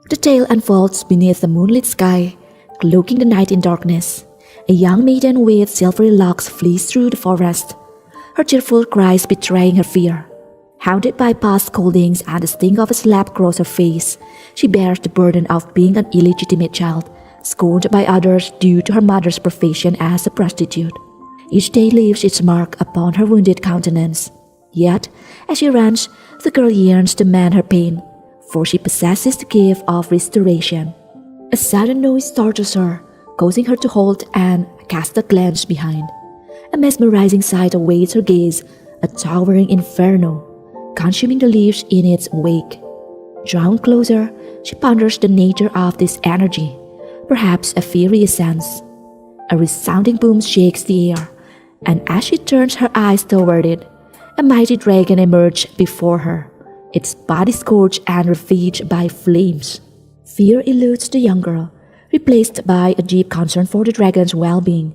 The tale unfolds beneath the moonlit sky, cloaking the night in darkness. A young maiden with silvery locks flees through the forest, her tearful cries betraying her fear. Haunted by past scoldings and the sting of a slap across her face, she bears the burden of being an illegitimate child, scorned by others due to her mother's profession as a prostitute. Each day leaves its mark upon her wounded countenance. Yet, as she runs, the girl yearns to mend her pain, for she possesses the gift of restoration. A sudden noise startles her, causing her to halt and cast a glance behind. A mesmerizing sight awaits her gaze, a towering inferno, consuming the leaves in its wake. Drawn closer, she ponders the nature of this energy, perhaps a fiery essence. A resounding boom shakes the air, and as she turns her eyes toward it, a mighty dragon emerges before her, its body scorched and ravaged by flames. Fear eludes the young girl, replaced by a deep concern for the dragon's well-being.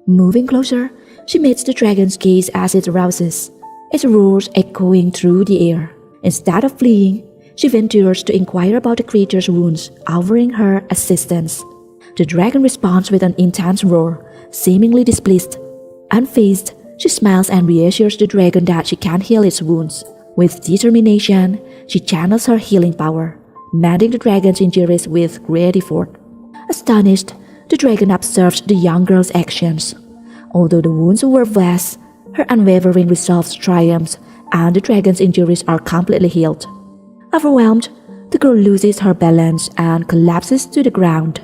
Moving closer, she meets the dragon's gaze as it rouses, its roars echoing through the air. Instead of fleeing, she ventures to inquire about the creature's wounds, offering her assistance. The dragon responds with an intense roar, seemingly displeased. Unfazed, she smiles and reassures the dragon that she can heal its wounds. With determination, she channels her healing power, mending the dragon's injuries with great effort. Astonished, the dragon observes the young girl's actions. Although the wounds were vast, her unwavering resolve triumphs, and the dragon's injuries are completely healed. Overwhelmed, the girl loses her balance and collapses to the ground.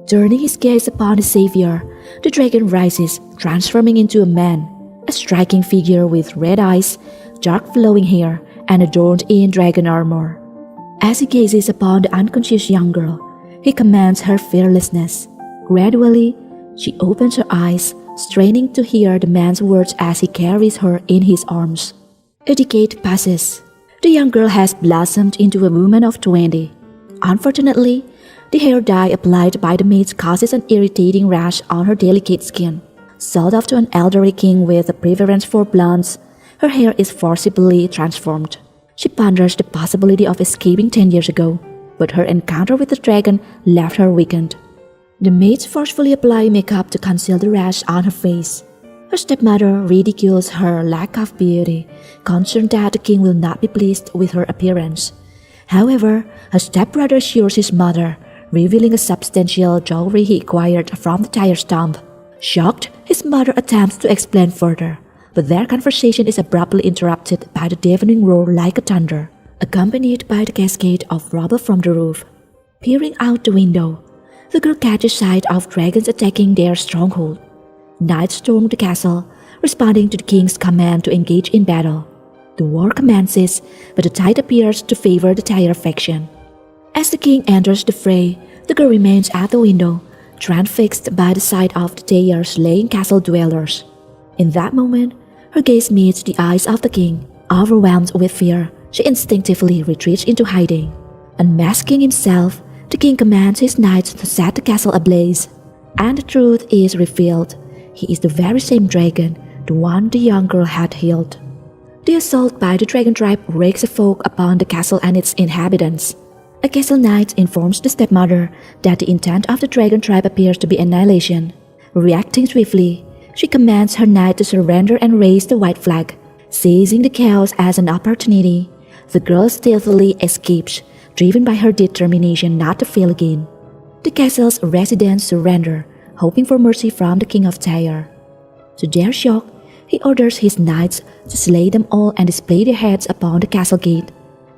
Turning his gaze upon his savior, the dragon rises, transforming into a man, a striking figure with red eyes, dark flowing hair, and adorned in dragon armor. As he gazes upon the unconscious young girl, he commands her fearlessness. Gradually, she opens her eyes, straining to hear the man's words as he carries her in his arms. A decade passes. The young girl has blossomed into a woman of 20. Unfortunately, the hair dye applied by the maids causes an irritating rash on her delicate skin. Sold off to an elderly king with a preference for blondes, her hair is forcibly transformed. She ponders the possibility of escaping 10 years ago, but her encounter with the dragon left her weakened. The maids forcefully apply makeup to conceal the rash on her face. Her stepmother ridicules her lack of beauty, concerned that the king will not be pleased with her appearance. However, her stepbrother assures his mother, revealing a substantial dowry he acquired from the tiger's tomb. Shocked, his mother attempts to explain further, but their conversation is abruptly interrupted by the deafening roar like a thunder, accompanied by the cascade of rubble from the roof. Peering out the window, the girl catches sight of dragons attacking their stronghold. Knights storm the castle, responding to the king's command to engage in battle. The war commences, but the tide appears to favor the tiger faction. As the king enters the fray, the girl remains at the window, transfixed by the sight of the Tayar slaying castle dwellers. In that moment, her gaze meets the eyes of the king. Overwhelmed with fear, she instinctively retreats into hiding. Unmasking himself, the king commands his knights to set the castle ablaze. And the truth is revealed. He is the very same dragon, the one the young girl had healed. The assault by the dragon tribe wreaks havoc upon the castle and its inhabitants. A castle knight informs the stepmother that the intent of the dragon tribe appears to be annihilation. Reacting swiftly, she commands her knight to surrender and raise the white flag. Seizing the chaos as an opportunity, the girl stealthily escapes, driven by her determination not to fail again. The castle's residents surrender, hoping for mercy from the king of Tyre. To their shock, he orders his knights to slay them all and display their heads upon the castle gate.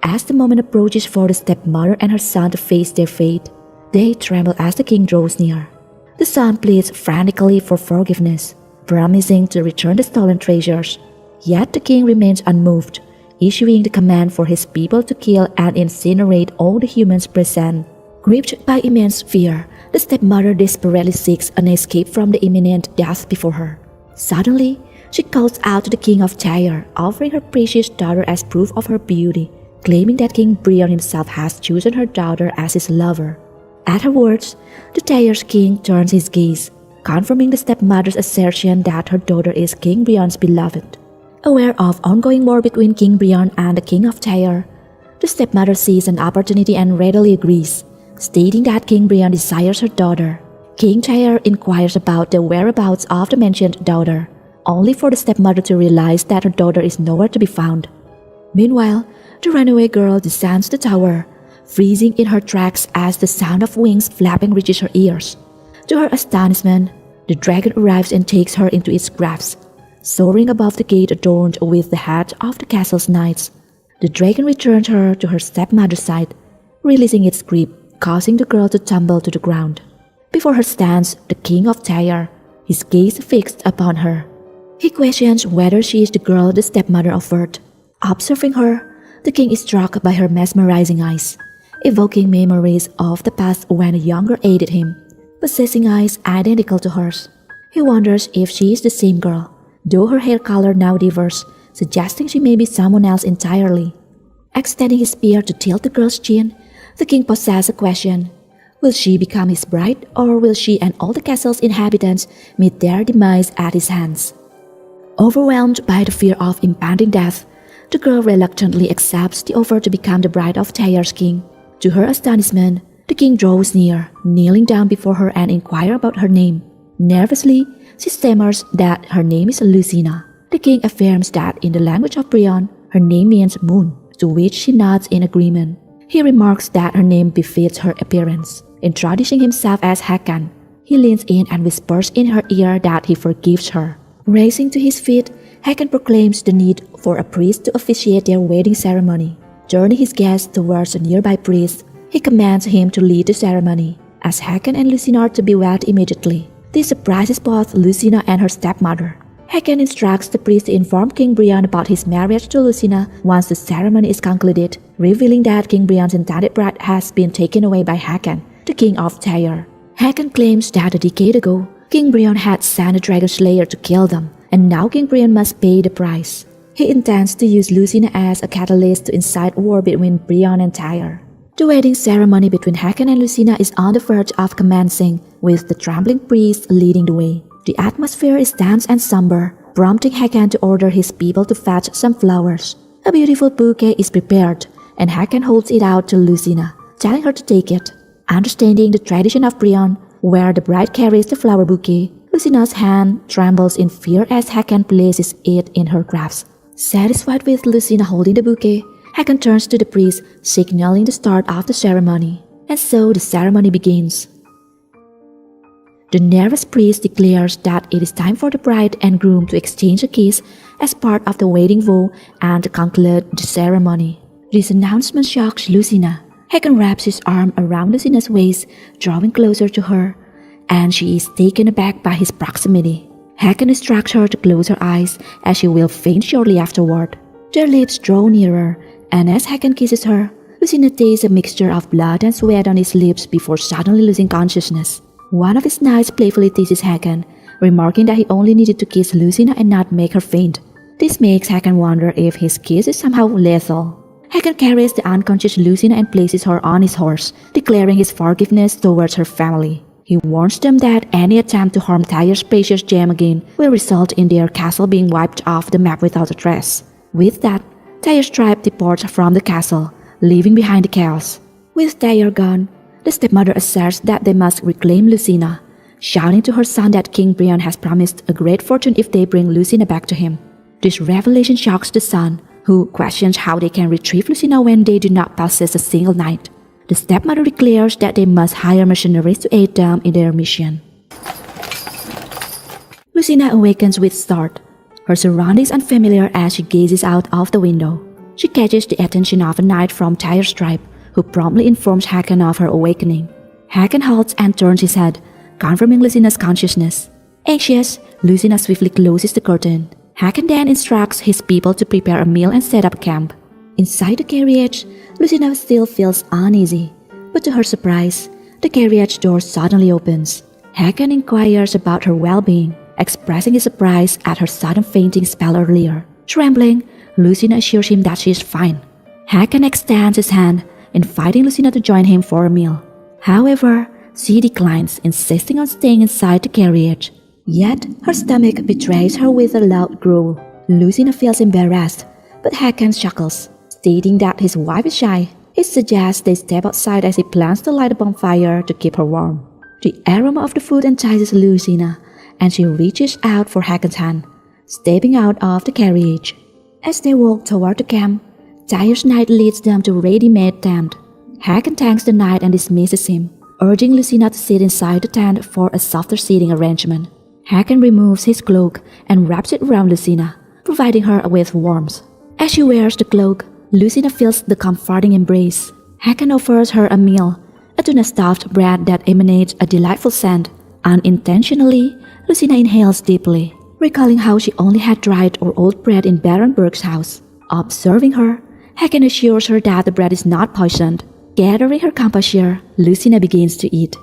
As the moment approaches for the stepmother and her son to face their fate, they tremble as the king draws near. The son pleads frantically for forgiveness, promising to return the stolen treasures. Yet the king remains unmoved, issuing the command for his people to kill and incinerate all the humans present. Gripped by immense fear, the stepmother desperately seeks an escape from the imminent death before her. Suddenly, she calls out to the king of Tyre, offering her precious daughter as proof of her beauty, claiming that King Brion himself has chosen her daughter as his lover. At her words, the Tyre's king turns his gaze, confirming the stepmother's assertion that her daughter is King Brion's beloved. Aware of ongoing war between King Brion and the king of Tyre, the stepmother sees an opportunity and readily agrees, stating that King Brion desires her daughter. King Tyre inquires about the whereabouts of the mentioned daughter, only for the stepmother to realize that her daughter is nowhere to be found. Meanwhile, the runaway girl descends the tower, freezing in her tracks as the sound of wings flapping reaches her ears. To her astonishment, the dragon arrives and takes her into its grasp, soaring above the gate adorned with the hat of the castle's knights. The dragon returns her to her stepmother's side, releasing its grip, causing the girl to tumble to the ground. Before her stands the king of Tyre, his gaze fixed upon her. He questions whether she is the girl the stepmother offered. Observing her, the king is struck by her mesmerizing eyes, evoking memories of the past when a younger aided him, possessing eyes identical to hers. He wonders if she is the same girl, though her hair color now differs, suggesting she may be someone else entirely. Extending his spear to tilt the girl's chin, the king poses a question. Will she become his bride, or will she and all the castle's inhabitants meet their demise at his hands? Overwhelmed by the fear of impending death, the girl reluctantly accepts the offer to become the bride of Tyre's king. To her astonishment, the king draws near, kneeling down before her and inquires about her name. Nervously, she stammers that her name is Lucina. The king affirms that in the language of Brion, her name means moon, to which she nods in agreement. He remarks that her name befits her appearance. Introducing himself as Hakan, he leans in and whispers in her ear that he forgives her. Rising to his feet, Hakan proclaims the need for a priest to officiate their wedding ceremony. Turning his gaze towards a nearby priest, he commands him to lead the ceremony, as Hakan and Lucina are to be wed immediately. This surprises both Lucina and her stepmother. Hakan instructs the priest to inform King Brion about his marriage to Lucina once the ceremony is concluded, revealing that King Brion's intended bride has been taken away by Hakan, the king of Tyre. Hakan claims that a decade ago, King Brion had sent a dragon slayer to kill them, and now King Brion must pay the price. He intends to use Lucina as a catalyst to incite war between Brion and Tyre. The wedding ceremony between Hakan and Lucina is on the verge of commencing, with the trembling priest leading the way. The atmosphere is tense and somber, prompting Hakan to order his people to fetch some flowers. A beautiful bouquet is prepared, and Hakan holds it out to Lucina, telling her to take it. Understanding the tradition of Brion, where the bride carries the flower bouquet, Lucina's hand trembles in fear as Hakan places it in her grasp. Satisfied with Lucina holding the bouquet, Hakan turns to the priest, signaling the start of the ceremony. And so the ceremony begins. The nervous priest declares that it is time for the bride and groom to exchange a kiss as part of the wedding vow and to conclude the ceremony. This announcement shocks Lucina. Hakan wraps his arm around Lucina's waist, drawing closer to her, and she is taken aback by his proximity. Hakan instructs her to close her eyes as she will faint shortly afterward. Their lips draw nearer, and as Hakan kisses her, Lucina tastes a mixture of blood and sweat on his lips before suddenly losing consciousness. One of his knights playfully teases Hakan, remarking that he only needed to kiss Lucina and not make her faint. This makes Hakan wonder if his kiss is somehow lethal. Hakan carries the unconscious Lucina and places her on his horse, declaring his forgiveness towards her family. He warns them that any attempt to harm Tyre's precious gem again will result in their castle being wiped off the map without a trace. With that, Tyre's tribe departs from the castle, leaving behind the chaos. With Tyre gone, the stepmother asserts that they must reclaim Lucina, shouting to her son that King Brion has promised a great fortune if they bring Lucina back to him. This revelation shocks the son, who questions how they can retrieve Lucina when they do not possess a single knight. The stepmother declares that they must hire mercenaries to aid them in their mission. Lucina awakens with a start, her surroundings unfamiliar as she gazes out of the window. She catches the attention of a knight from Tyre's tribe, who promptly informs Hakan of her awakening. Hakan halts and turns his head, confirming Lucina's consciousness. Anxious, Lucina swiftly closes the curtain. Hakan then instructs his people to prepare a meal and set up camp. Inside the carriage, Lucina still feels uneasy, but to her surprise, the carriage door suddenly opens. Hakan inquires about her well-being, expressing his surprise at her sudden fainting spell earlier. Trembling, Lucina assures him that she is fine. Hakan extends his hand, inviting Lucina to join him for a meal. However, she declines, insisting on staying inside the carriage. Yet, her stomach betrays her with a loud growl. Lucina feels embarrassed, but Hakan chuckles, Stating that his wife is shy, he suggests they step outside as he plans to light a bonfire to keep her warm. The aroma of the food entices Lucina, and she reaches out for Hakon's hand, stepping out of the carriage. As they walk toward the camp, Tyre's knight leads them to a ready-made tent. Hakon thanks the knight and dismisses him, urging Lucina to sit inside the tent for a softer seating arrangement. Hakon removes his cloak and wraps it around Lucina, providing her with warmth. As she wears the cloak, Lucina feels the comforting embrace. Hakon offers her a meal, a tuna-stuffed bread that emanates a delightful scent. Unintentionally, Lucina inhales deeply, recalling how she only had dried or old bread in Baron Berg's house. Observing her, Hakon assures her that the bread is not poisoned. Gathering her composure, Lucina begins to eat.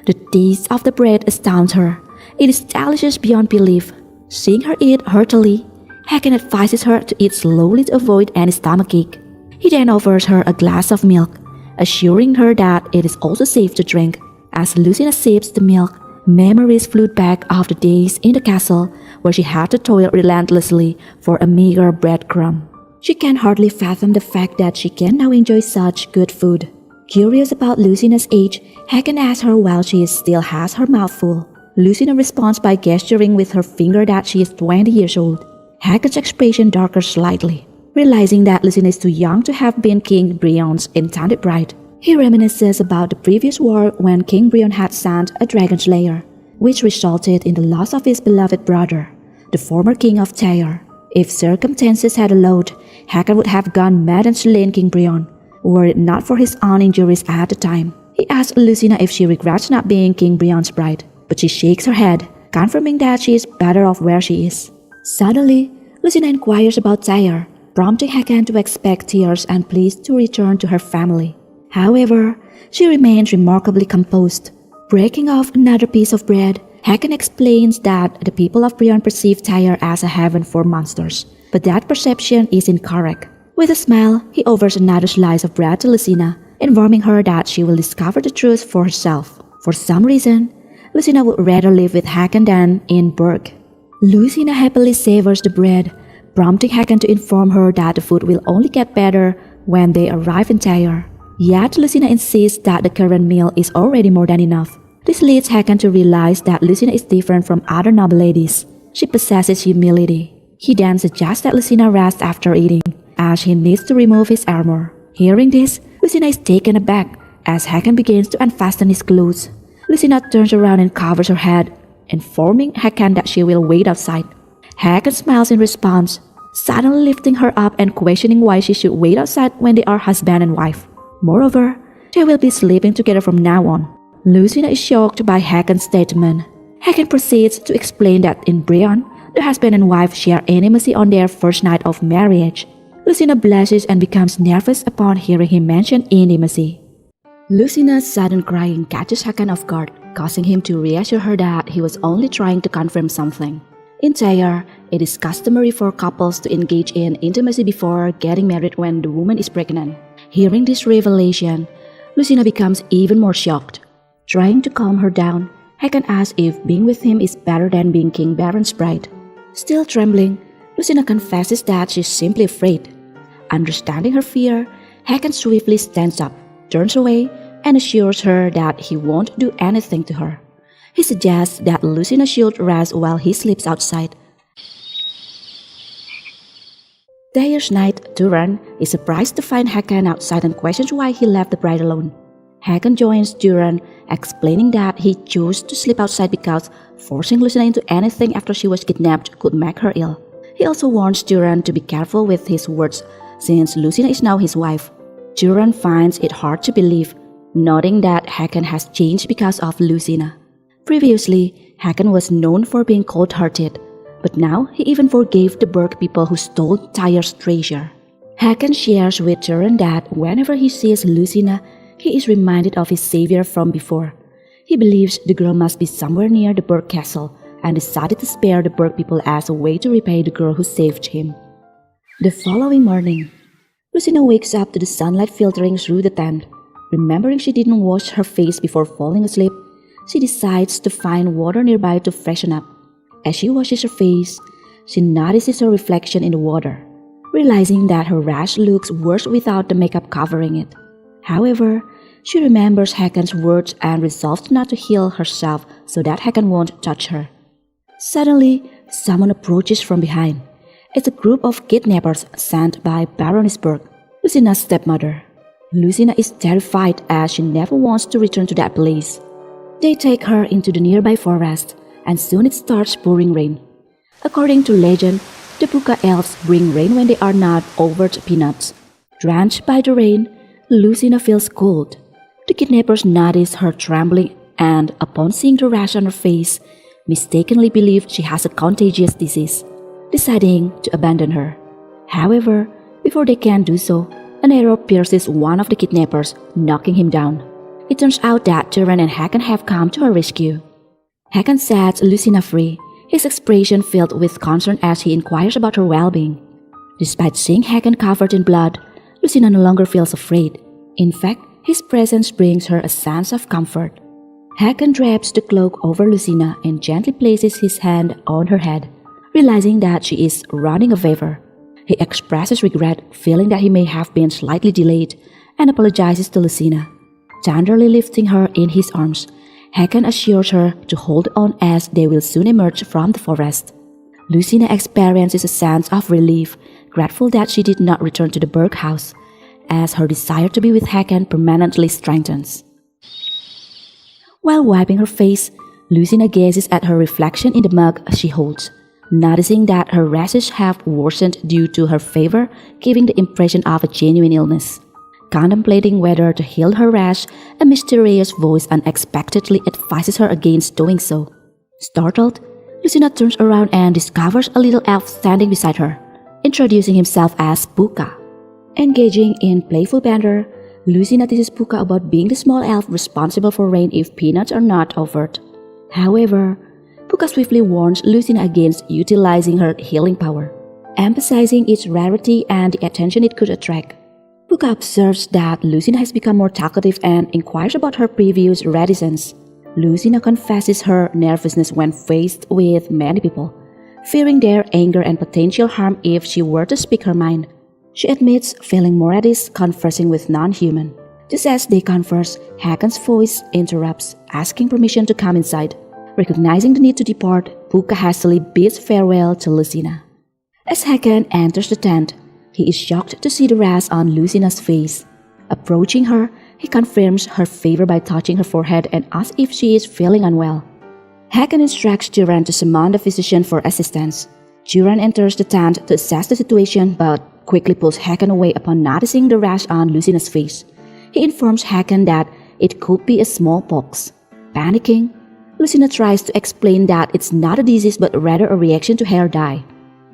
The taste of the bread astounds her. It is delicious beyond belief. Seeing her eat heartily, Hakon advises her to eat slowly to avoid any stomachache. He then offers her a glass of milk, assuring her that it is also safe to drink. As Lucina sips the milk, memories flood back of the days in the castle where she had to toil relentlessly for a meager breadcrumb. She can hardly fathom the fact that she can now enjoy such good food. Curious about Lucina's age, Hakon asks her while she still has her mouth full. Lucina responds by gesturing with her finger that she is 20 years old. Hakon's expression darkens slightly, realizing that Lucina is too young to have been King Brion's intended bride. He reminisces about the previous war when King Brion had sent a dragon slayer, which resulted in the loss of his beloved brother, the former king of Tyre. If circumstances had allowed, Hakon would have gone mad and slain King Brion, were it not for his own injuries at the time. He asks Lucina if she regrets not being King Brion's bride, but she shakes her head, confirming that she is better off where she is. Suddenly, Lucina inquires about Tyre, prompting Hakon to expect tears and pleas to return to her family. However, she remains remarkably composed. Breaking off another piece of bread, Hakon explains that the people of Brion perceive Tyre as a heaven for monsters, but that perception is incorrect. With a smile, he offers another slice of bread to Lucina, informing her that she will discover the truth for herself. For some reason, Lucina would rather live with Hakon than in Berg. Lucina happily savors the bread, prompting Hakon to inform her that the food will only get better when they arrive in Tyre. Yet Lucina insists that the current meal is already more than enough. This leads Hakon to realize that Lucina is different from other noble ladies. She possesses humility. He then suggests that Lucina rest after eating, as he needs to remove his armor. Hearing this, Lucina is taken aback as Hakon begins to unfasten his clothes. Lucina turns around and covers her head, informing Hakon that she will wait outside. Hakon smiles in response, suddenly lifting her up and questioning why she should wait outside when they are husband and wife. Moreover, they will be sleeping together from now on. Lucina is shocked by Hakon's statement. Hakon proceeds to explain that in Brion, the husband and wife share intimacy on their first night of marriage. Lucina blushes and becomes nervous upon hearing him mention intimacy. Lucina's sudden crying catches Hakon off guard, causing him to reassure her that he was only trying to confirm something. In Tyre, it is customary for couples to engage in intimacy before getting married when the woman is pregnant. Hearing this revelation, Lucina becomes even more shocked. Trying to calm her down, Hakon asks if being with him is better than being King Baron's bride. Still trembling, Lucina confesses that she's simply afraid. Understanding her fear, Hakon swiftly stands up, turns away, and assures her that he won't do anything to her. He suggests that Lucina should rest while he sleeps outside. Tyre's knight, Duran, is surprised to find Hakon outside and questions why he left the bride alone. Hakon joins Duran, explaining that he chose to sleep outside because forcing Lucina into anything after she was kidnapped could make her ill. He also warns Duran to be careful with his words, since Lucina is now his wife. Duran finds it hard to believe, noting that Hakon has changed because of Lucina. Previously, Hakon was known for being cold-hearted, but now he even forgave the Berg people who stole Tyre's treasure. Hakon shares with Duran that whenever he sees Lucina, he is reminded of his savior from before. He believes the girl must be somewhere near the Berg castle and decided to spare the Berg people as a way to repay the girl who saved him. The following morning, Lucina wakes up to the sunlight filtering through the tent. Remembering she didn't wash her face before falling asleep, she decides to find water nearby to freshen up. As she washes her face, she notices her reflection in the water. realizing that her rash looks worse without the makeup covering it. However, she remembers Hakan's words and resolves not to heal herself so that Hakan won't touch her. Suddenly, someone approaches from behind. It's a group of kidnappers sent by Baroness Berg, Lucina's stepmother. Lucina is terrified as she never wants to return to that place. They take her into the nearby forest, and soon it starts pouring rain. According to legend, the Puka elves bring rain when they are not offered peanuts. Drenched by the rain, Lucina feels cold. The kidnappers notice her trembling and, upon seeing the rash on her face, mistakenly believe she has a contagious disease, deciding to abandon her. However, before they can do so, an arrow pierces one of the kidnappers, knocking him down. It turns out that Turan and Hakan have come to her rescue. Hakan sets Lucina free, his expression filled with concern as he inquires about her well-being. Despite seeing Hakan covered in blood, Lucina no longer feels afraid. In fact, his presence brings her a sense of comfort. Hakan drapes the cloak over Lucina and gently places his hand on her head, realizing that she is running a fever. He expresses regret, feeling that he may have been slightly delayed, and apologizes to Lucina. Tenderly lifting her in his arms, Hakan assures her to hold on as they will soon emerge from the forest. Lucina experiences a sense of relief, grateful that she did not return to the Berg house, as her desire to be with Hakan permanently strengthens. While wiping her face, Lucina gazes at her reflection in the mug she holds, noticing that her rashes have worsened due to her fever, giving the impression of a genuine illness. Contemplating whether to heal her rash, a mysterious voice unexpectedly advises her against doing so. Startled, Lucina turns around and discovers a little elf standing beside her, introducing himself as Puka. Engaging in playful banter, Lucina teases Puka about being the small elf responsible for rain if peanuts are not offered. However, Puka swiftly warns Lucina against utilizing her healing power, emphasizing its rarity and the attention it could attract. Puka observes that Lucina has become more talkative and inquires about her previous reticence. Lucina confesses her nervousness when faced with many people, fearing their anger and potential harm if she were to speak her mind. She admits feeling more at ease conversing with non-human. Just as they converse, Hakan's voice interrupts, asking permission to come inside. Recognizing the need to depart, Puka hastily bids farewell to Lucina. As Hakan enters the tent, he is shocked to see the rash on Lucina's face. Approaching her, he confirms her fever by touching her forehead and asks if she is feeling unwell. Hakan instructs Turan to summon the physician for assistance. Turan enters the tent to assess the situation but quickly pulls Hakan away upon noticing the rash on Lucina's face. He informs Hakan that it could be a smallpox. Panicking, Lucina tries to explain that it's not a disease but rather a reaction to hair dye.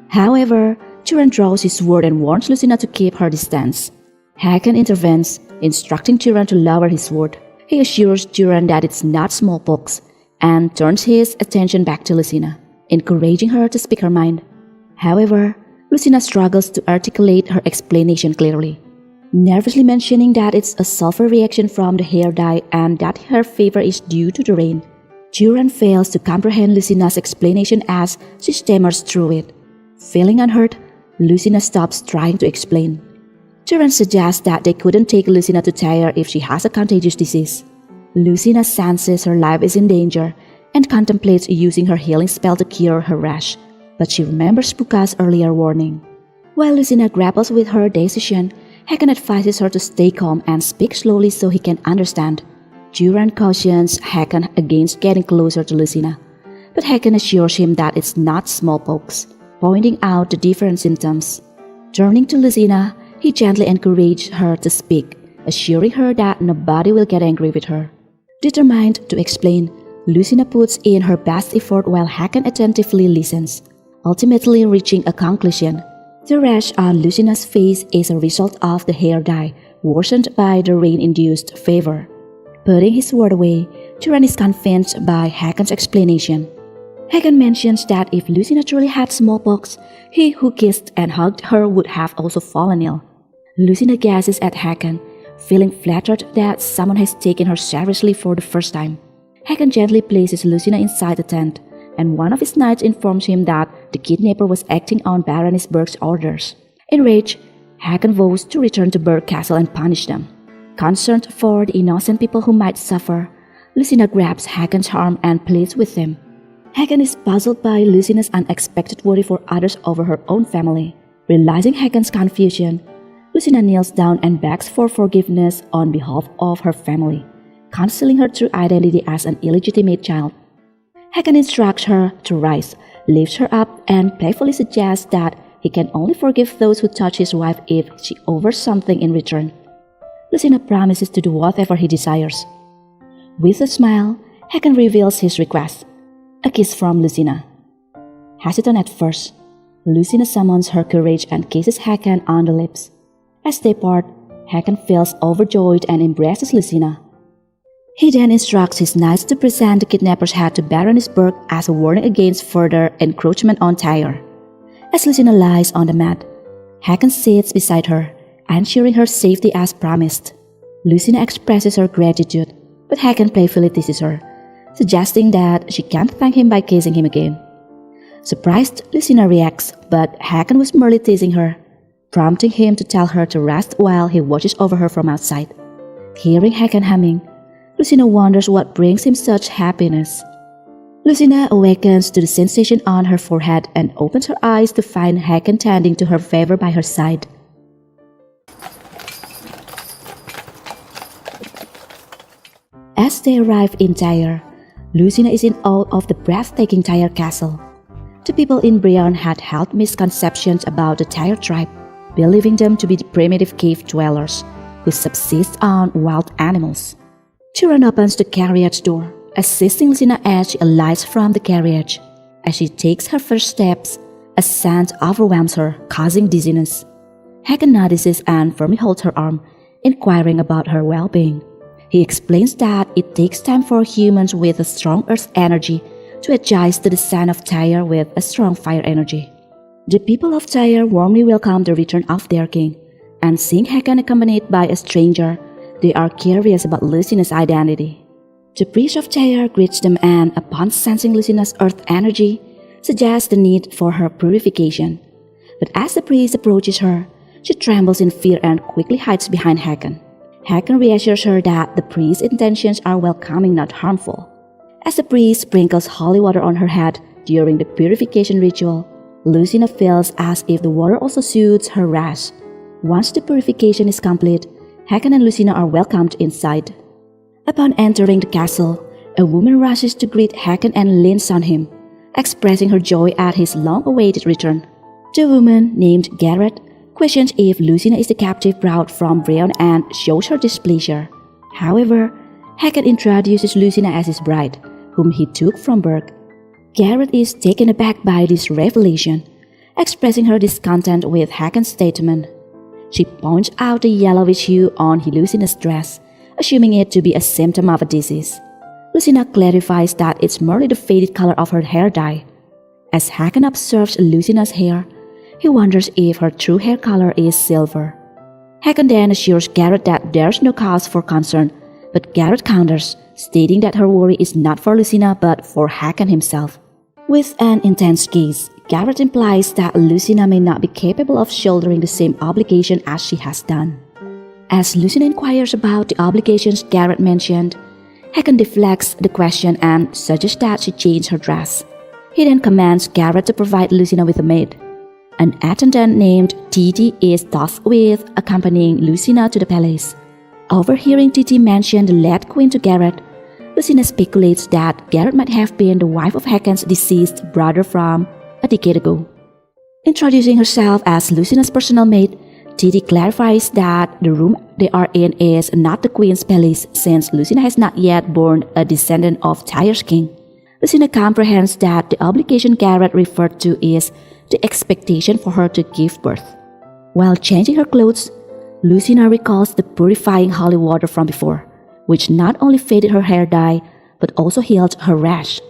However, Turan draws his sword and warns Lucina to keep her distance. Hakan intervenes, instructing Turan to lower his sword. He assures Turan that it's not smallpox and turns his attention back to Lucina, encouraging her to speak her mind. However, Lucina struggles to articulate her explanation clearly, nervously mentioning that it's a sulfur reaction from the hair dye and that her fever is due to the rain. Turan fails to comprehend Lucina's explanation as she stammers through it. Feeling unhurt, Lucina stops trying to explain. Turan suggests that they couldn't take Lucina to Tyre if she has a contagious disease. Lucina senses her life is in danger and contemplates using her healing spell to cure her rash, but she remembers Puka's earlier warning. While Lucina grapples with her decision, Hakan advises her to stay calm and speak slowly so he can understand. Turan cautions Hakan against getting closer to Lucina, but Hakan assures him that it's not smallpox, pointing out the different symptoms. Turning to Lucina, he gently encouraged her to speak, assuring her that nobody will get angry with her. Determined to explain, Lucina puts in her best effort while Hakan attentively listens, ultimately reaching a conclusion. The rash on Lucina's face is a result of the hair dye, worsened by the rain-induced fever. Putting his sword away, Turan is convinced by Hakan's explanation. Hakan mentions that if Lucina truly had smallpox, he who kissed and hugged her would have also fallen ill. Lucina gazes at Hakan, feeling flattered that someone has taken her seriously for the first time. Hakan gently places Lucina inside the tent, and one of his knights informs him that the kidnapper was acting on Baroness Berg's orders. Enraged, Hagen vows to return to Berg Castle and punish them. Concerned for the innocent people who might suffer, Lucina grabs Hagen's arm and pleads with him. Hagen is puzzled by Lucina's unexpected worry for others over her own family. Realizing Hagen's confusion, Lucina kneels down and begs for forgiveness on behalf of her family, concealing her true identity as an illegitimate child. Hagen instructs her to rise, lifts her up, and playfully suggests that he can only forgive those who touch his wife if she offers something in return. Lucina promises to do whatever he desires. With a smile, Hagen reveals his request, a kiss from Lucina. Hesitant at first, Lucina summons her courage and kisses Hagen on the lips. As they part, Hagen feels overjoyed and embraces Lucina. He then instructs his knights to present the kidnapper's head to Baroness Berg as a warning against further encroachment on Tyre. As Lucina lies on the mat, Hagen sits beside her, ensuring her safety as promised. Lucina expresses her gratitude, but Hagen playfully teases her, suggesting that she can't thank him by kissing him again. Surprised, Lucina reacts, but Hagen was merely teasing her, prompting him to tell her to rest while he watches over her from outside. Hearing Hagen humming, Lucina wonders what brings him such happiness. Lucina awakens to the sensation on her forehead and opens her eyes to find Hagen tending to her favor by her side. As they arrive in Tyre, Lucina is in awe of the breathtaking Tyre castle. The people in Brionne had held misconceptions about the Tyre tribe, believing them to be the primitive cave dwellers who subsist on wild animals. Turan opens the carriage door, assisting Lucina as she alights from the carriage. As she takes her first steps, a scent overwhelms her, causing dizziness. Hagen notices and firmly holds her arm, inquiring about her well-being. He explains that it takes time for humans with a strong earth energy to adjust to the scent of Tyre with a strong fire energy. The people of Tyre warmly welcome the return of their king, and seeing Hagen accompanied by a stranger, they are curious about Lucina's identity. The priest of Tyre greets them and, upon sensing Lucina's earth energy, suggests the need for her purification. But as the priest approaches her, she trembles in fear and quickly hides behind Hagen. Hagen reassures her that the priest's intentions are welcoming, not harmful. As the priest sprinkles holy water on her head during the purification ritual, Lucina feels as if the water also soothes her rash. Once the purification is complete, Hagen and Lucina are welcomed inside. Upon entering the castle, a woman rushes to greet Hagen and leans on him, expressing her joy at his long-awaited return. The woman, named Garrett, questions if Lucina is the captive brought from Brionne and shows her displeasure. However, Hagen introduces Lucina as his bride, whom he took from Berg. Garrett is taken aback by this revelation, expressing her discontent with Hagen's statement. She points out the yellowish hue on Lucina's dress, assuming it to be a symptom of a disease. Lucina clarifies that it's merely the faded color of her hair dye. As Hagen observes Lucina's hair, he wonders if her true hair color is silver. Hagen then assures Garrett that there's no cause for concern, but Garrett counters, stating that her worry is not for Lucina but for Hagen himself. With an intense gaze, Garrett implies that Lucina may not be capable of shouldering the same obligation as she has done. As Lucina inquires about the obligations Garrett mentioned, Hagen deflects the question and suggests that she change her dress. He then commands Garrett to provide Lucina with a maid. An attendant named Titi is tasked with accompanying Lucina to the palace. Overhearing Titi mention the lad queen to Garrett, Lucina speculates that Garrett might have been the wife of Hagen's deceased brother from a decade ago. Introducing herself as Lucina's personal maid, Titi clarifies that the room they are in is not the queen's palace since Lucina has not yet born a descendant of Tyre's king. Lucina comprehends that the obligation Garrett referred to is the expectation for her to give birth. While changing her clothes, Lucina recalls the purifying holy water from before, which not only faded her hair dye but also healed her rash.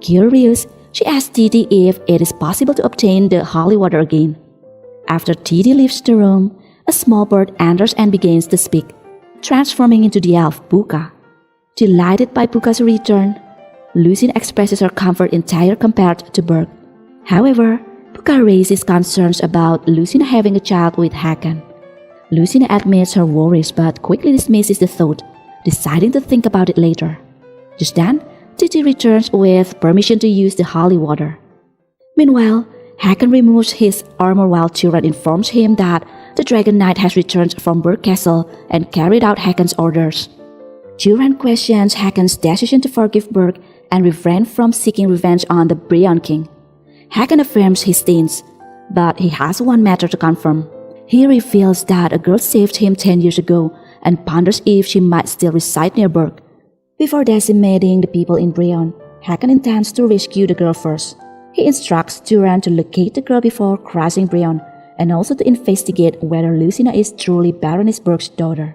Curious, she asks Titi if it is possible to obtain the holy water again. After Titi leaves the room, a small bird enters and begins to speak, transforming into the elf Buka. Delighted by Buka's return, Lucina expresses her comfort in Tyre compared to Berg. However, Puka raises concerns about Lucina having a child with Hakan. Lucina admits her worries but quickly dismisses the thought, deciding to think about it later. Just then, Titi returns with permission to use the holy water. Meanwhile, Hakan removes his armor while Turan informs him that the Dragon Knight has returned from Burg Castle and carried out Hakan's orders. Turan questions Hakan's decision to forgive Burg and refrain from seeking revenge on the Brionne King. Hakan affirms his stance, but he has one matter to confirm. He reveals that a girl saved him 10 years ago and ponders if she might still reside near Burg. Before decimating the people in Brionne, Hakan intends to rescue the girl first. He instructs Turan to locate the girl before crossing Brionne and also to investigate whether Lucina is truly Baroness Burg's daughter.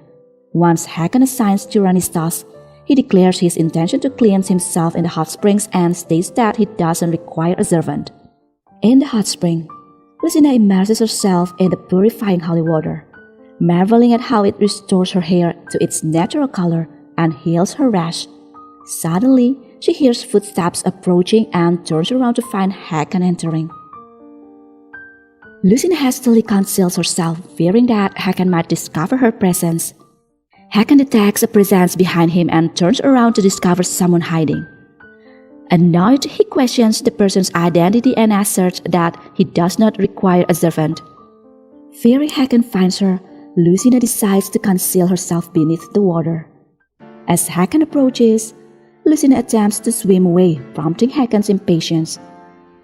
Once Hakan assigns Turan his task, he declares his intention to cleanse himself in the hot springs and states that he doesn't require a servant. In the hot spring, Lucina immerses herself in the purifying holy water, marveling at how it restores her hair to its natural color and heals her rash. Suddenly, she hears footsteps approaching and turns around to find Hakan entering. Lucina hastily conceals herself, fearing that Hakan might discover her presence. Hakan detects a presence behind him and turns around to discover someone hiding. Annoyed, he questions the person's identity and asserts that he does not require a servant. Fearing Hakan finds her, Lucina decides to conceal herself beneath the water. As Hakan approaches, Lucina attempts to swim away, prompting Hakan's impatience.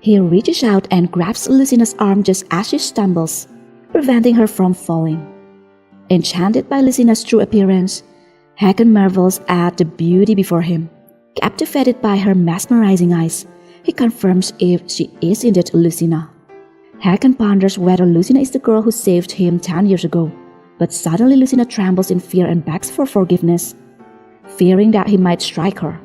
He reaches out and grabs Lucina's arm just as she stumbles, preventing her from falling. Enchanted by Lucina's true appearance, Hakan marvels at the beauty before him. Captivated by her mesmerizing eyes, he confirms if she is indeed Lucina. Hakan ponders whether Lucina is the girl who saved him 10 years ago, but suddenly Lucina trembles in fear and begs for forgiveness, fearing that he might strike her.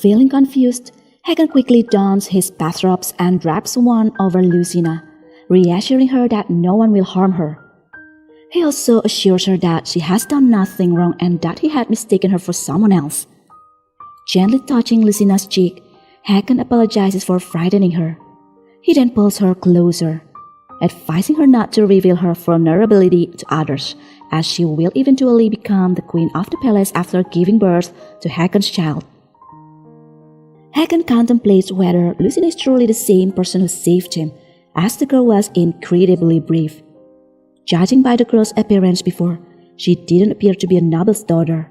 Feeling confused, Hakan quickly dons his bathrobes and wraps one over Lucina, reassuring her that no one will harm her. He also assures her that she has done nothing wrong and that he had mistaken her for someone else. Gently touching Lucina's cheek, Hakan apologizes for frightening her. He then pulls her closer, advising her not to reveal her vulnerability to others, as she will eventually become the queen of the palace after giving birth to Hakan's child. Hakan contemplates whether Lucina is truly the same person who saved him, as the girl was incredibly brave. Judging by the girl's appearance before, she didn't appear to be a noble's daughter,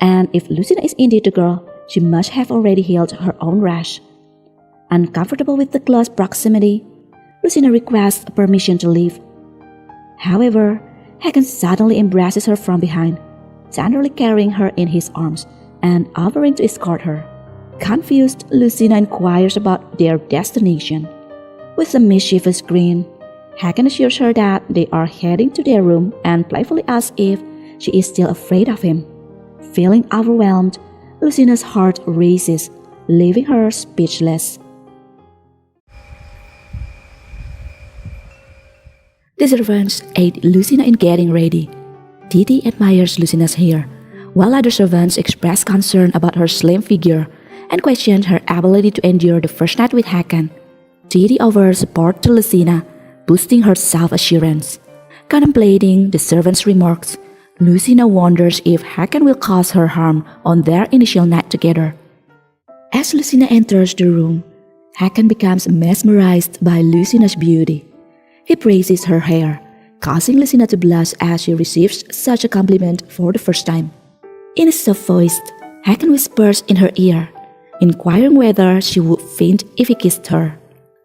and if Lucina is indeed the girl, she must have already healed her own rash. Uncomfortable with the close proximity, Lucina requests permission to leave. However, Hakan suddenly embraces her from behind, tenderly carrying her in his arms and offering to escort her. Confused, Lucina inquires about their destination. With a mischievous grin, Hakan assures her that they are heading to their room and playfully asks if she is still afraid of him. Feeling overwhelmed, Lucina's heart races, leaving her speechless. The servants aid Lucina in getting ready. Titi admires Lucina's hair, while other servants express concern about her slim figure and question her ability to endure the first night with Hakan. Titi offers support to Lucina, boosting her self-assurance. Contemplating the servants' remarks, Lucina wonders if Hakan will cause her harm on their initial night together. As Lucina enters the room, Hakan becomes mesmerized by Lucina's beauty. He praises her hair, causing Lucina to blush as she receives such a compliment for the first time. In a soft voice, Hakan whispers in her ear, inquiring whether she would faint if he kissed her.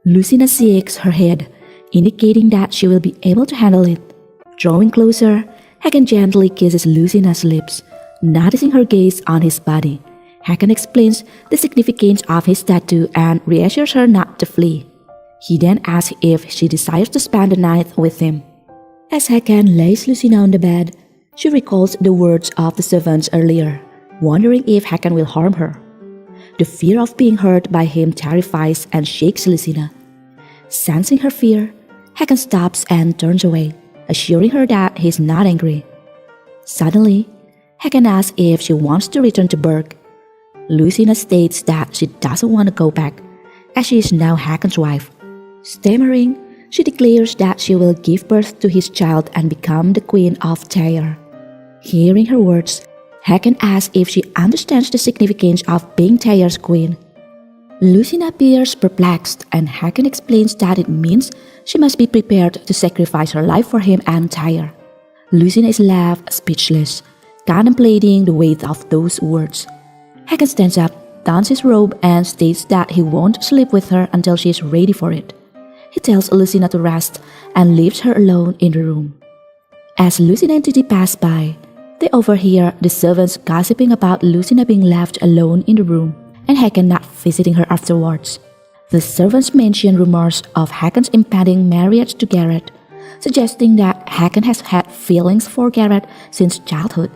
Lucina shakes her head, indicating that she will be able to handle it. Drawing closer, Hakan gently kisses Lucina's lips, noticing her gaze on his body. Hakan explains the significance of his tattoo and reassures her not to flee. He then asks if she desires to spend the night with him. As Hakan lays Lucina on the bed, she recalls the words of the servants earlier, wondering if Hakan will harm her. The fear of being hurt by him terrifies and shakes Lucina. Sensing her fear, Hakan stops and turns away, assuring her that he is not angry. Suddenly, Hakan asks if she wants to return to Burg. Lucina states that she doesn't want to go back, as she is now Hakan's wife. Stammering, she declares that she will give birth to his child and become the queen of Tyre. Hearing her words, Hagen asks if she understands the significance of being Tyre's queen. Lucina appears perplexed, and Hagen explains that it means she must be prepared to sacrifice her life for him and Tyre. Lucina is left speechless, contemplating the weight of those words. Hagen stands up, dons his robe, and states that he won't sleep with her until she is ready for it. He tells Lucina to rest and leaves her alone in the room. As Lucina and Didi pass by, they overhear the servants gossiping about Lucina being left alone in the room and Hagen not visiting her afterwards. The servants mention rumors of Hagen's impending marriage to Garrett, suggesting that Hagen has had feelings for Garrett since childhood.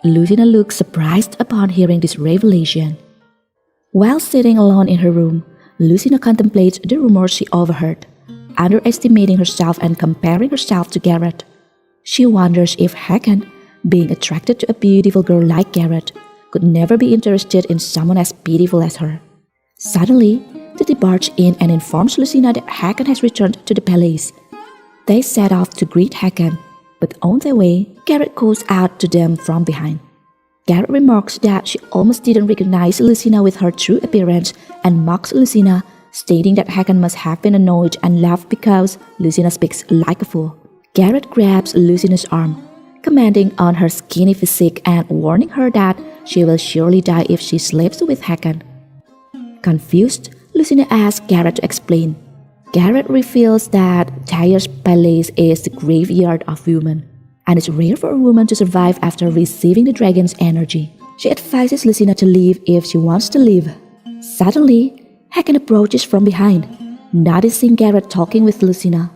Lucina looks surprised upon hearing this revelation. While sitting alone in her room, Lucina contemplates the rumors she overheard, underestimating herself and comparing herself to Garrett. She wonders if Hagen, being attracted to a beautiful girl like Garrett, could never be interested in someone as beautiful as her. Suddenly, Didi barges in and informs Lucina that Hagen has returned to the palace. They set off to greet Hagen, but on their way, Garrett calls out to them from behind. Garrett remarks that she almost didn't recognize Lucina with her true appearance and mocks Lucina, stating that Hagen must have been annoyed and laughed because Lucina speaks like a fool. Garrett grabs Lucina's arm, commenting on her skinny physique and warning her that she will surely die if she sleeps with Hagen. Confused, Lucina asks Garrett to explain. Garrett reveals that Tyre's palace is the graveyard of women, and it's rare for a woman to survive after receiving the dragon's energy. She advises Lucina to leave if she wants to live. Suddenly, Hagen approaches from behind, noticing Garrett talking with Lucina.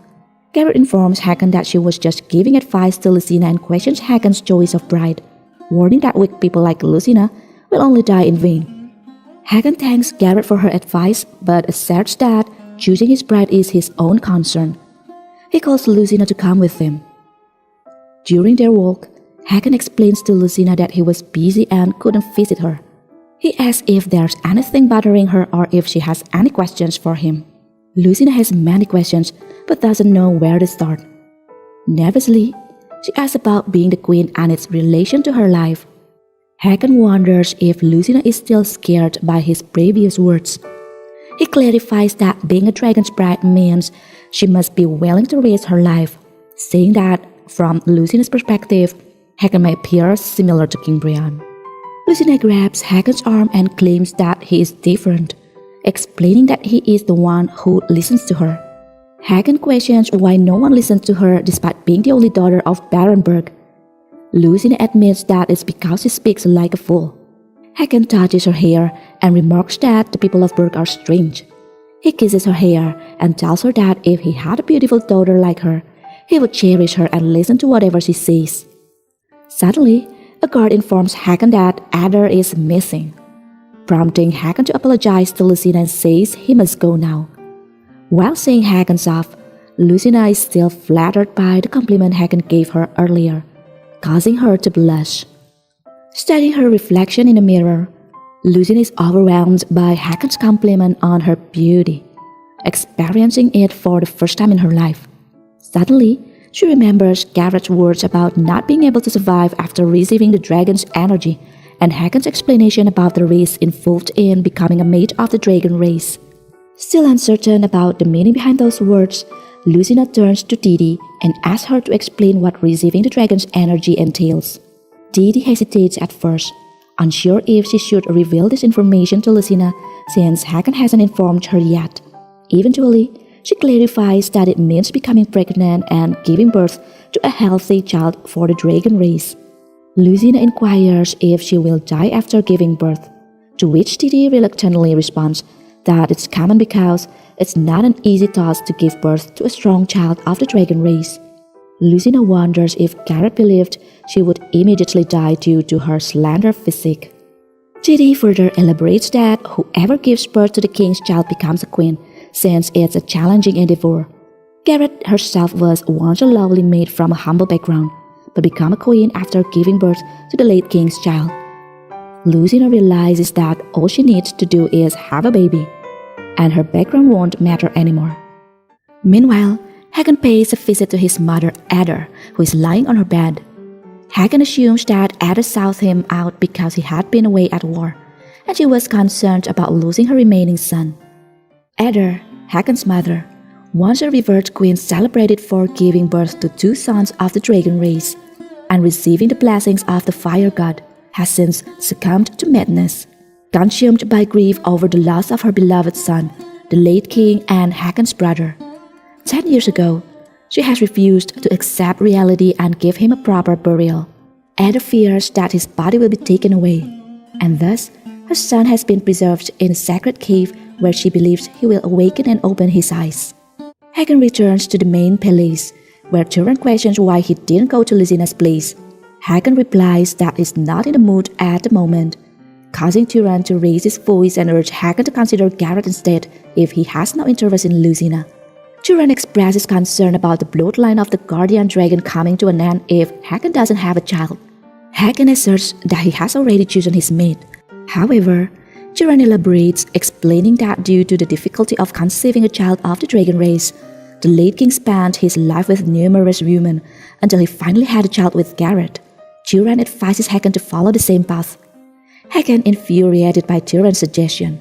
Garrett informs Hagen that she was just giving advice to Lucina and questions Hagen's choice of bride, warning that weak people like Lucina will only die in vain. Hagen thanks Garrett for her advice but asserts that choosing his bride is his own concern. He calls Lucina to come with him. During their walk, Hagen explains to Lucina that he was busy and couldn't visit her. He asks if there's anything bothering her or if she has any questions for him. Lucina has many questions but doesn't know where to start. Nervously, she asks about being the queen and its relation to her life. Hagen wonders if Lucina is still scared by his previous words. He clarifies that being a dragon's bride means she must be willing to risk her life, saying that, from Lucina's perspective, Hagen may appear similar to King Brian. Lucina grabs Hagen's arm and claims that he is different, explaining that he is the one who listens to her. Hagen questions why no one listens to her despite being the only daughter of Baron Berg. Lucina admits that it's because she speaks like a fool. Hagen touches her hair and remarks that the people of Berg are strange. He kisses her hair and tells her that if he had a beautiful daughter like her, he would cherish her and listen to whatever she says. Suddenly, a guard informs Hagen that Adder is missing, prompting Hagen to apologize to Lucina and says he must go now. While seeing Hagen's off, Lucina is still flattered by the compliment Hagen gave her earlier, causing her to blush. Studying her reflection in a mirror, Lucina is overwhelmed by Hagen's compliment on her beauty, experiencing it for the first time in her life. Suddenly, she remembers Garrett's words about not being able to survive after receiving the dragon's energy and Hagen's explanation about the risk involved in becoming a mate of the dragon race. Still uncertain about the meaning behind those words, Lucina turns to Didi and asks her to explain what receiving the dragon's energy entails. Didi hesitates at first, unsure if she should reveal this information to Lucina since Hagen hasn't informed her yet. Eventually, she clarifies that it means becoming pregnant and giving birth to a healthy child for the dragon race. Lucina inquires if she will die after giving birth, to which Didi reluctantly responds that it's common because it's not an easy task to give birth to a strong child of the dragon race. Lucina wonders if Garrett believed she would immediately die due to her slender physique. Didi further elaborates that whoever gives birth to the king's child becomes a queen, since it's a challenging endeavor. Garrett herself was once a lovely maid from a humble background, but became a queen after giving birth to the late king's child. Lucina realizes that all she needs to do is have a baby, and her background won't matter anymore. Meanwhile, Hagen pays a visit to his mother, Ada, who is lying on her bed. Hagen assumes that Ada sought him out because he had been away at war, and she was concerned about losing her remaining son. Ada, Hagen's mother, once a revered queen celebrated for giving birth to 2 sons of the dragon race and receiving the blessings of the fire god, has since succumbed to madness, consumed by grief over the loss of her beloved son, the late king and Hagen's brother. 10 years ago, she has refused to accept reality and give him a proper burial. Ada fears that his body will be taken away, and thus her son has been preserved in a sacred cave where she believes he will awaken and open his eyes. Hagen returns to the main palace, where Turan questions why he didn't go to Lucina's place. Hagen replies that he's not in the mood at the moment, causing Turan to raise his voice and urge Hagen to consider Garrett instead if he has no interest in Lucina. Turan expresses concern about the bloodline of the guardian dragon coming to an end if Hagen doesn't have a child. Hagen asserts that he has already chosen his mate. However, Turan elaborates, explaining that due to the difficulty of conceiving a child of the dragon race, the late king spent his life with numerous women until he finally had a child with Garrett. Turan advises Hagen to follow the same path. Hagen, infuriated by Turan's suggestion,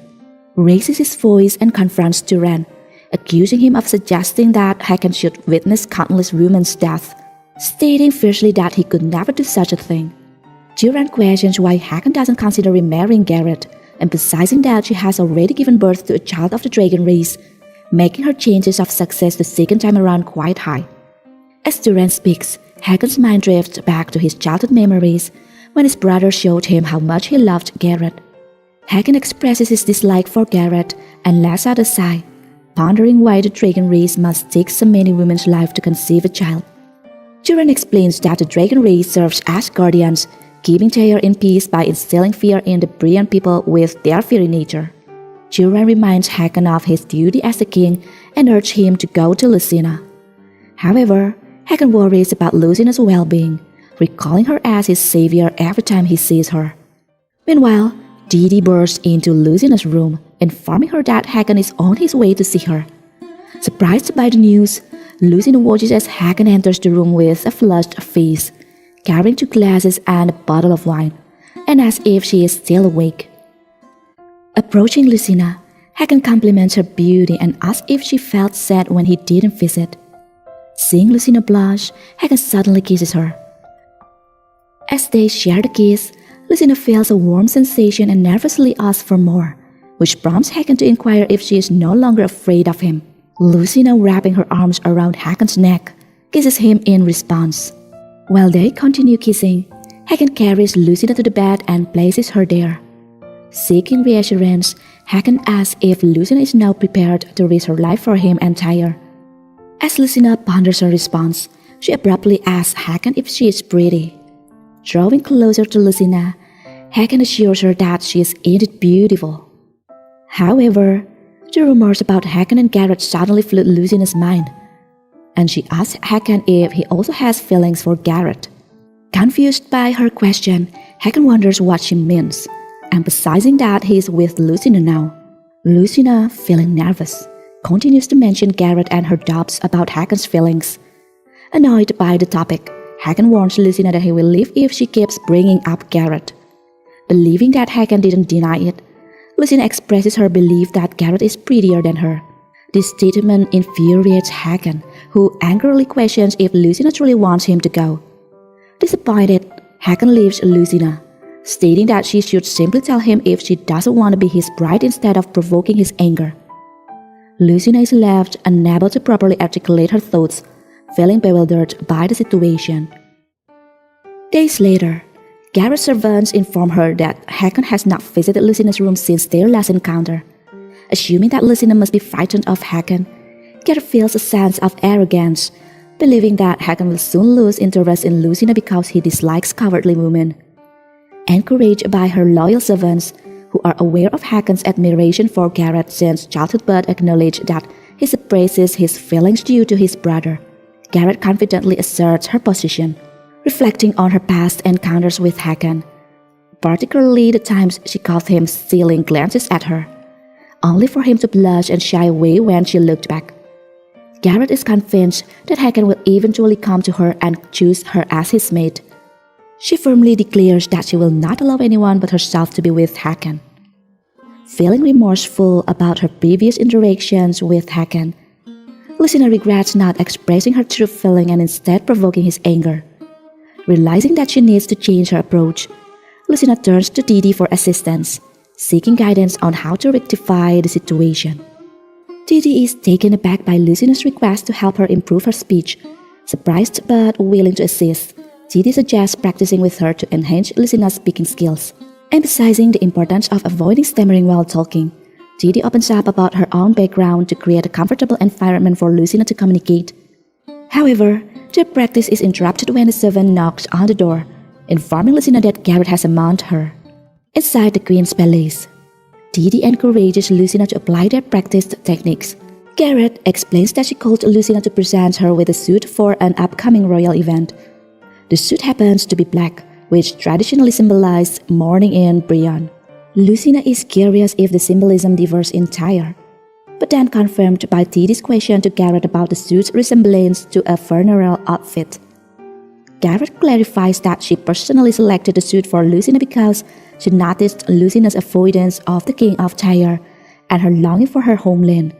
raises his voice and confronts Turan, accusing him of suggesting that Hagen should witness countless women's death, stating fiercely that he could never do such a thing. Turan questions why Hagen doesn't consider remarrying Garrett, emphasizing that she has already given birth to a child of the dragon race, making her chances of success the second time around quite high. As Turan speaks, Hagen's mind drifts back to his childhood memories when his brother showed him how much he loved Garrett. Hagen expresses his dislike for Garrett and lets out a sigh, pondering why the dragon race must take so many women's lives to conceive a child. Turan explains that the dragon race serves as guardians, keeping Tyr in peace by instilling fear in the Brian people with their fiery nature. Turan reminds Hagen of his duty as a king and urges him to go to Lucina. However, Hagen worries about Lucina's well-being, recalling her as his savior every time he sees her. Meanwhile, Didi bursts into Lucina's room, informing her that Hagen is on his way to see her. Surprised by the news, Lucina watches as Hagen enters the room with a flushed face, carrying 2 glasses and a bottle of wine, and as if she is still awake. Approaching Lucina, Hagen compliments her beauty and asks if she felt sad when he didn't visit. Seeing Lucina blush, Hagen suddenly kisses her. As they share the kiss, Lucina feels a warm sensation and nervously asks for more, which prompts Hagen to inquire if she is no longer afraid of him. Lucina, wrapping her arms around Hagen's neck, kisses him in response. While they continue kissing, Hagen carries Lucina to the bed and places her there. Seeking reassurance, Hagen asks if Lucina is now prepared to risk her life for him and Tyr. As Lucina ponders her response, she abruptly asks Hagen if she is pretty. Drawing closer to Lucina, Hagen assures her that she is indeed beautiful. However, the rumors about Hagen and Garrett suddenly flood Lucina's mind, and she asks Hagen if he also has feelings for Garrett. Confused by her question, Hagen wonders what she means, emphasizing that he is with Lucina now. Lucina, feeling nervous, continues to mention Garrett and her doubts about Hagen's feelings. Annoyed by the topic, Hagen warns Lucina that he will leave if she keeps bringing up Garrett. Believing that Hagen didn't deny it, Lucina expresses her belief that Garrett is prettier than her. This statement infuriates Hagen, who angrily questions if Lucina truly wants him to go. Disappointed, Hagen leaves Lucina, stating that she should simply tell him if she doesn't want to be his bride instead of provoking his anger. Lucina is left unable to properly articulate her thoughts, feeling bewildered by the situation. Days later, Garrett's servants inform her that Hagen has not visited Lucina's room since their last encounter. Assuming that Lucina must be frightened of Hagen, Garrett feels a sense of arrogance, believing that Hagen will soon lose interest in Lucina because he dislikes cowardly women. Encouraged by her loyal servants, who are aware of Hagen's admiration for Garrett since childhood but acknowledge that he suppresses his feelings due to his brother, Garrett confidently asserts her position, reflecting on her past encounters with Hagen, particularly the times she caught him stealing glances at her, only for him to blush and shy away when she looked back. Garrett is convinced that Hakan will eventually come to her and choose her as his mate. She firmly declares that she will not allow anyone but herself to be with Hakan. Feeling remorseful about her previous interactions with Hakan, Lucina regrets not expressing her true feeling and instead provoking his anger. Realizing that she needs to change her approach, Lucina turns to Didi for assistance, seeking guidance on how to rectify the situation. Didi is taken aback by Lucina's request to help her improve her speech. Surprised but willing to assist, Didi suggests practicing with her to enhance Lucina's speaking skills. Emphasizing the importance of avoiding stammering while talking, Didi opens up about her own background to create a comfortable environment for Lucina to communicate. However, their practice is interrupted when the servant knocks on the door, informing Lucina that Garrett has summoned her. Inside the Queen's palace, Didi encourages Lucina to apply their practiced techniques. Garrett explains that she called Lucina to present her with a suit for an upcoming royal event. The suit happens to be black, which traditionally symbolized mourning in Brienne. Lucina is curious if the symbolism differs entirely, but then confirmed by Didi's question to Garrett about the suit's resemblance to a funeral outfit. Garrett clarifies that she personally selected the suit for Lucina because she noticed Lucina's avoidance of the King of Tyre and her longing for her homeland.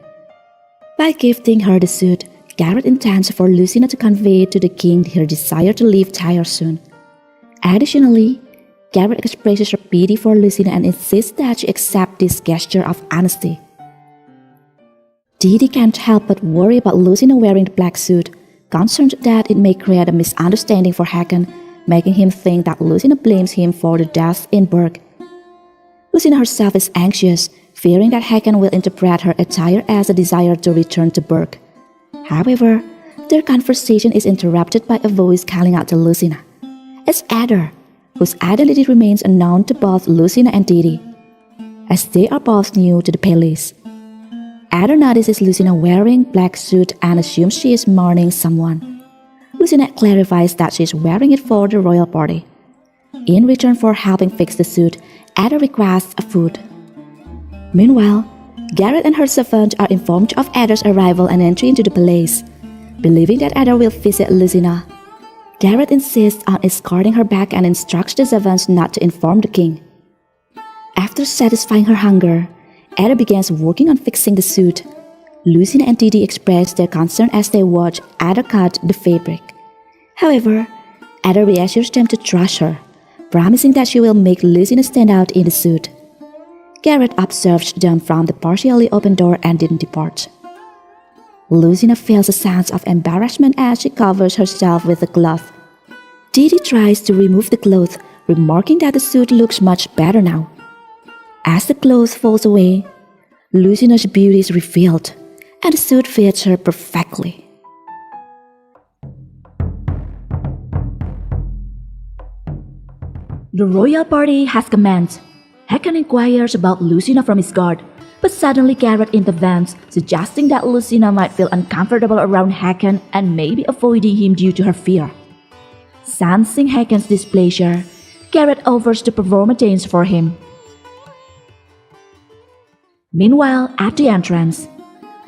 By gifting her the suit, Garrett intends for Lucina to convey to the king her desire to leave Tyre soon. Additionally, Garrett expresses her pity for Lucina and insists that she accept this gesture of honesty. Didi can't help but worry about Lucina wearing the black suit, concerned that it may create a misunderstanding for Hakan, making him think that Lucina blames him for the death in Berg. Lucina herself is anxious, fearing that Hakan will interpret her attire as a desire to return to Berg. However, their conversation is interrupted by a voice calling out to Lucina. It's Adder, whose identity remains unknown to both Lucina and Didi, as they are both new to the palace. Adder notices Lucina wearing black suit and assumes she is mourning someone. Lucina clarifies that she is wearing it for the royal party. In return for helping fix the suit, Adder requests a food. Meanwhile, Garrett and her servant are informed of Adder's arrival and entry into the palace. Believing that Adder will visit Lucina, Garrett insists on escorting her back and instructs the servants not to inform the king. After satisfying her hunger, Adder begins working on fixing the suit. Lucina and Didi express their concern as they watch Adder cut the fabric. However, Adder reassures them to trust her, promising that she will make Lucina stand out in the suit. Garrett observes them from the partially open door and didn't depart. Lucina feels a sense of embarrassment as she covers herself with a cloth. Didi tries to remove the cloth, remarking that the suit looks much better now. As the cloth falls away, Lucina's beauty is revealed, and the suit fits her perfectly. The royal party has commenced. Hakan inquires about Lucina from his guard, but suddenly Garrett intervenes, suggesting that Lucina might feel uncomfortable around Hakan and may be avoiding him due to her fear. Sensing Hakan's displeasure, Garrett offers to perform a dance for him. Meanwhile, at the entrance,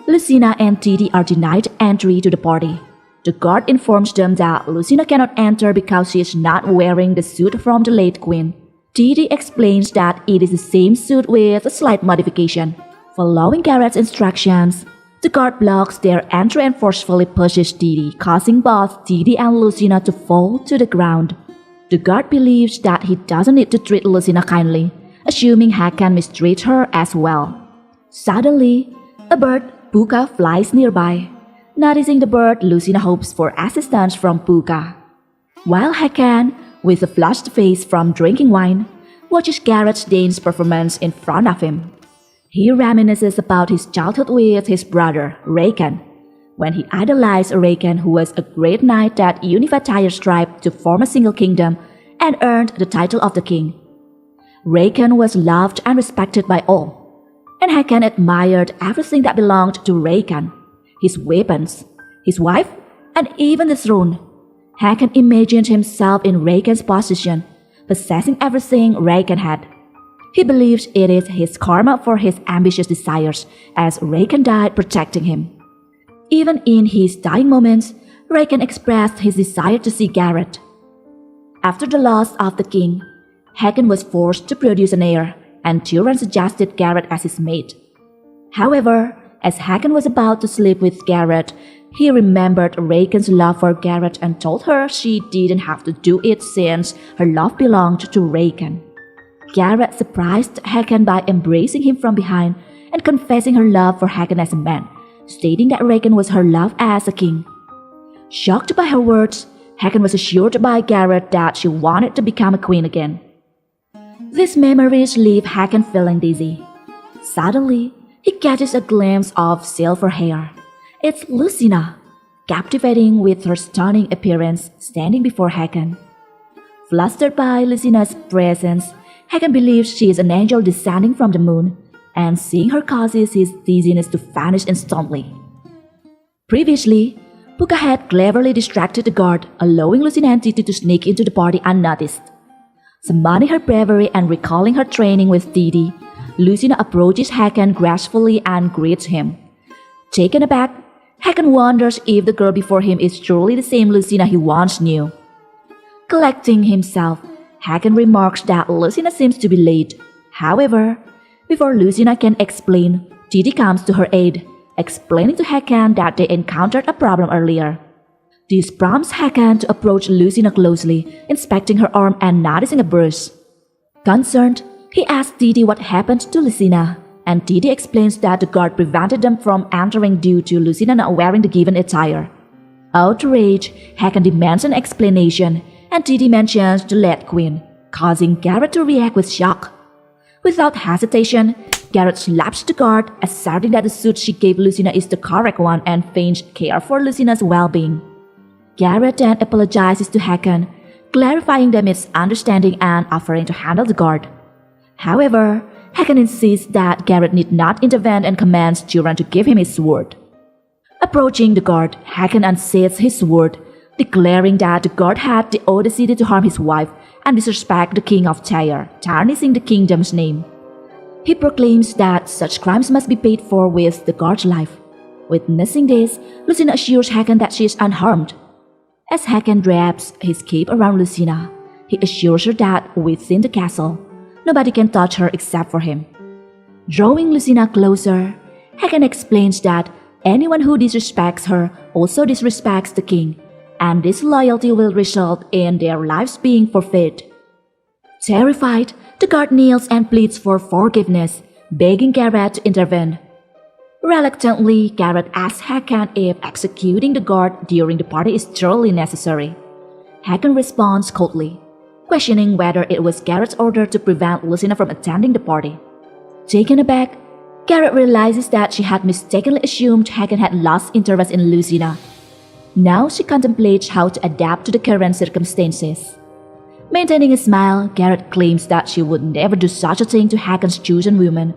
Lucina and Didi are denied entry to the party. The guard informs them that Lucina cannot enter because she is not wearing the suit from the late queen. Didi explains that it is the same suit with a slight modification. Following Garrett's instructions, the guard blocks their entry and forcefully pushes Didi, causing both Didi and Lucina to fall to the ground. The guard believes that he doesn't need to treat Lucina kindly, assuming Hakan mistreats her as well. Suddenly, a bird, Puka, flies nearby. Noticing the bird, Lucina hopes for assistance from Puka, while Hakan, with a flushed face from drinking wine, watches Garrett's dance performance in front of him. He reminisces about his childhood with his brother, Rakan, when he idolized Rakan, who was a great knight that unified Tyre's tribe to form a single kingdom and earned the title of the king. Rakan was loved and respected by all, and Hakan admired everything that belonged to Rakan: his weapons, his wife, and even the throne. Hakan imagined himself in Rakan's position, possessing everything Rakan had. He believes it is his karma for his ambitious desires, as Rakan died protecting him. Even in his dying moments, Raken expressed his desire to see Garrett. After the loss of the king, Hagen was forced to produce an heir, and Turan suggested Garrett as his mate. However, as Hagen was about to sleep with Garrett, he remembered Raken's love for Garrett and told her she didn't have to do it since her love belonged to Raken. Garrett surprised Hagen by embracing him from behind and confessing her love for Hagen as a man, stating that Raken was her love as a king. Shocked by her words, Hagen was assured by Garrett that she wanted to become a queen again. These memories leave Hagen feeling dizzy. Suddenly, he catches a glimpse of silver hair. It's Lucina, captivating with her stunning appearance, standing before Hagen. Flustered by Lucina's presence, Hagen believes she is an angel descending from the moon, and seeing her causes his dizziness to vanish instantly. Previously, Puka had cleverly distracted the guard, allowing Lucina and Titi to sneak into the party unnoticed. Summoning her bravery and recalling her training with Titi, Lucina approaches Hagen gracefully and greets him. Taken aback, Hagen wonders if the girl before him is truly the same Lucina he once knew. Collecting himself, Hagen remarks that Lucina seems to be late. However, before Lucina can explain, Titi comes to her aid, explaining to Hagen that they encountered a problem earlier. This prompts Hagen to approach Lucina closely, inspecting her arm and noticing a bruise. Concerned, he asks Titi what happened to Lucina, and Titi explains that the guard prevented them from entering due to Lucina not wearing the given attire. Outraged, Hagen demands an explanation, and Titi mentions the Lead Queen, causing Garrett to react with shock. Without hesitation, Garrett slaps the guard, asserting that the suit she gave Lucina is the correct one and feigns care for Lucina's well-being. Garrett then apologizes to Hagen, clarifying the misunderstanding and offering to handle the guard. However, Hagen insists that Garrett need not intervene and commands Turan to give him his sword. Approaching the guard, Hagen unsheathes his sword, declaring that the guard had the audacity to harm his wife and disrespect the king of Tyre, tarnishing the kingdom's name. He proclaims that such crimes must be paid for with the guard's life. Witnessing this, Lucina assures Hagen that she is unharmed. As Hagen wraps his cape around Lucina, he assures her that within the castle, nobody can touch her except for him. Drawing Lucina closer, Hagen explains that anyone who disrespects her also disrespects the king, and disloyalty will result in their lives being forfeit. Terrified, the guard kneels and pleads for forgiveness, begging Garrett to intervene. Reluctantly, Garrett asks Hagen if executing the guard during the party is truly necessary. Hagen responds coldly, questioning whether it was Garrett's order to prevent Lucina from attending the party. Taken aback, Garrett realizes that she had mistakenly assumed Hagen had lost interest in Lucina. Now she contemplates how to adapt to the current circumstances. Maintaining a smile, Garrett claims that she would never do such a thing to Hagen's chosen woman.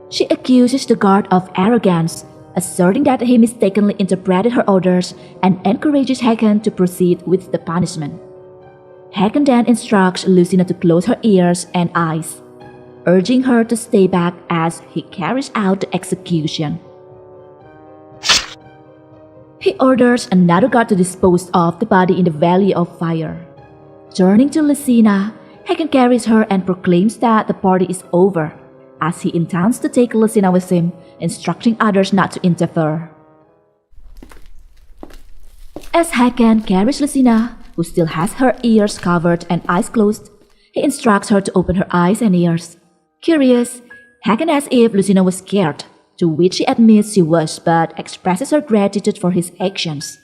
She accuses the guard of arrogance, asserting that he mistakenly interpreted her orders and encourages Hagen to proceed with the punishment. Hagen then instructs Lucina to close her ears and eyes, urging her to stay back as he carries out the execution. He orders another guard to dispose of the body in the Valley of Fire. Turning to Lucina, Hagen carries her and proclaims that the party is over, as he intends to take Lucina with him, instructing others not to interfere. As Hagen carries Lucina, who still has her ears covered and eyes closed, he instructs her to open her eyes and ears. Curious, Hagen asks if Lucina was scared, to which she admits she was but expresses her gratitude for his actions.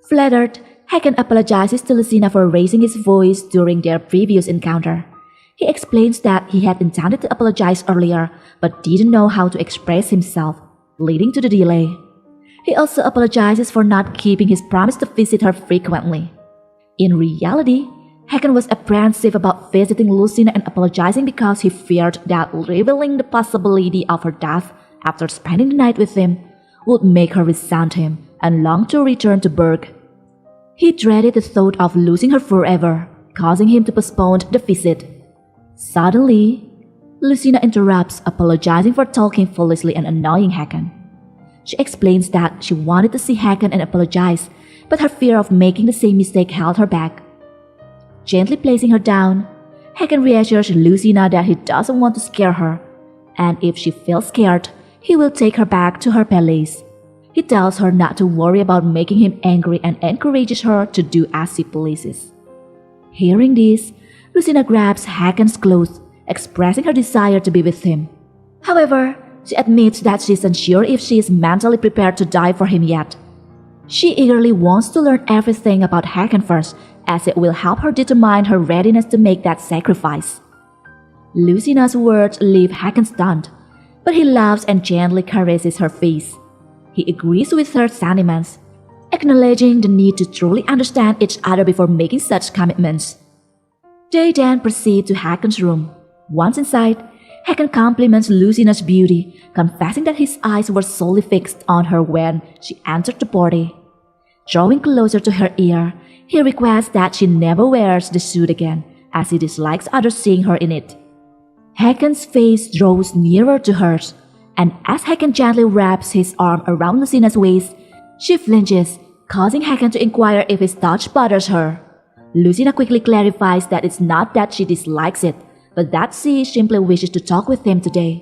Flattered, Hagen apologizes to Lucina for raising his voice during their previous encounter. He explains that he had intended to apologize earlier but didn't know how to express himself, leading to the delay. He also apologizes for not keeping his promise to visit her frequently. In reality, Hagen was apprehensive about visiting Lucina and apologizing because he feared that revealing the possibility of her death after spending the night with him would make her resent him and long to return to Berg. He dreaded the thought of losing her forever, causing him to postpone the visit. Suddenly, Lucina interrupts, apologizing for talking foolishly and annoying Hagen. She explains that she wanted to see Hakan and apologize, but her fear of making the same mistake held her back. Gently placing her down, Hakan reassures Lucina that he doesn't want to scare her, and if she feels scared, he will take her back to her palace. He tells her not to worry about making him angry and encourages her to do as he pleases. Hearing this, Lucina grabs Hakan's clothes, expressing her desire to be with him. However, she admits that she is unsure if she is mentally prepared to die for him yet. She eagerly wants to learn everything about Hakan first, as it will help her determine her readiness to make that sacrifice. Lucina's words leave Hakan stunned, but he laughs and gently caresses her face. He agrees with her sentiments, acknowledging the need to truly understand each other before making such commitments. They then proceed to Hakan's room. Once inside, Hakan compliments Lucina's beauty, confessing that his eyes were solely fixed on her when she entered the party. Drawing closer to her ear, he requests that she never wears the suit again, as he dislikes others seeing her in it. Hakan's face draws nearer to hers, and as Hakan gently wraps his arm around Lucina's waist, she flinches, causing Hakan to inquire if his touch bothers her. Lucina quickly clarifies that it's not that she dislikes it, but that she simply wishes to talk with him today.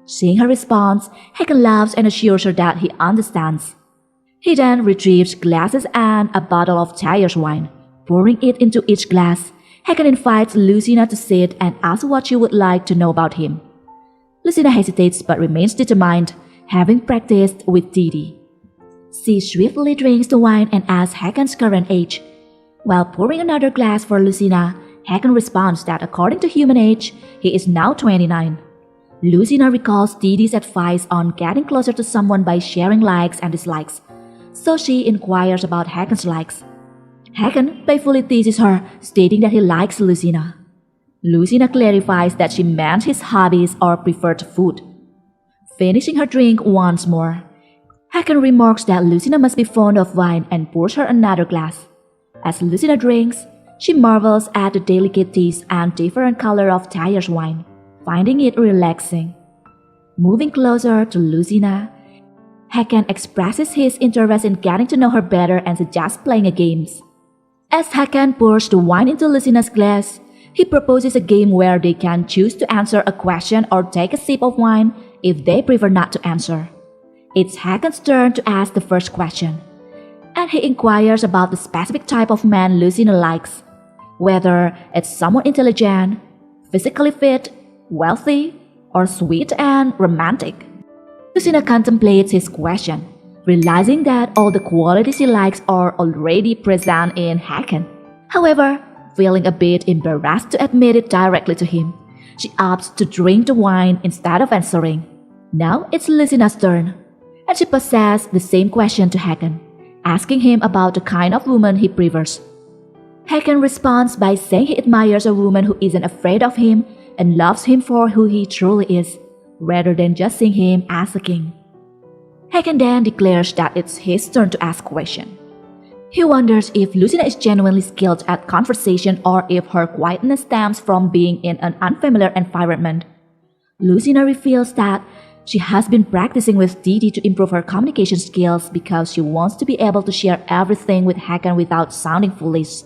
Seeing her response, Hakan laughs and assures her that he understands. He then retrieves glasses and a bottle of Tyre's wine. Pouring it into each glass, Hakan invites Lucina to sit and asks what she would like to know about him. Lucina hesitates but remains determined, having practiced with Didi. She swiftly drinks the wine and asks Hakan's current age. While pouring another glass for Lucina, Hakan responds that according to human age, he is now 29. Lucina recalls Didi's advice on getting closer to someone by sharing likes and dislikes, so she inquires about Hakan's likes. Hakan playfully teases her, stating that he likes Lucina. Lucina clarifies that she meant his hobbies or preferred food. Finishing her drink once more, Hakan remarks that Lucina must be fond of wine and pours her another glass. As Lucina drinks, she marvels at the delicate taste and different color of Tyre's wine, finding it relaxing. Moving closer to Lucina, Hakan expresses his interest in getting to know her better and suggests playing a game. As Hakan pours the wine into Lucina's glass, he proposes a game where they can choose to answer a question or take a sip of wine if they prefer not to answer. It's Hakan's turn to ask the first question, and he inquires about the specific type of man Lucina likes, whether it's someone intelligent, physically fit, wealthy, or sweet and romantic. Lucina contemplates his question, realizing that all the qualities he likes are already present in Hakan. However, feeling a bit embarrassed to admit it directly to him, she opts to drink the wine instead of answering. Now it's Lucina's turn, and she poses the same question to Hakan, asking him about the kind of woman he prefers. Hakan responds by saying he admires a woman who isn't afraid of him and loves him for who he truly is, rather than just seeing him as a king. Hakan then declares that it's his turn to ask question. He wonders if Lucina is genuinely skilled at conversation or if her quietness stems from being in an unfamiliar environment. Lucina reveals that she has been practicing with Didi to improve her communication skills because she wants to be able to share everything with Hakan without sounding foolish.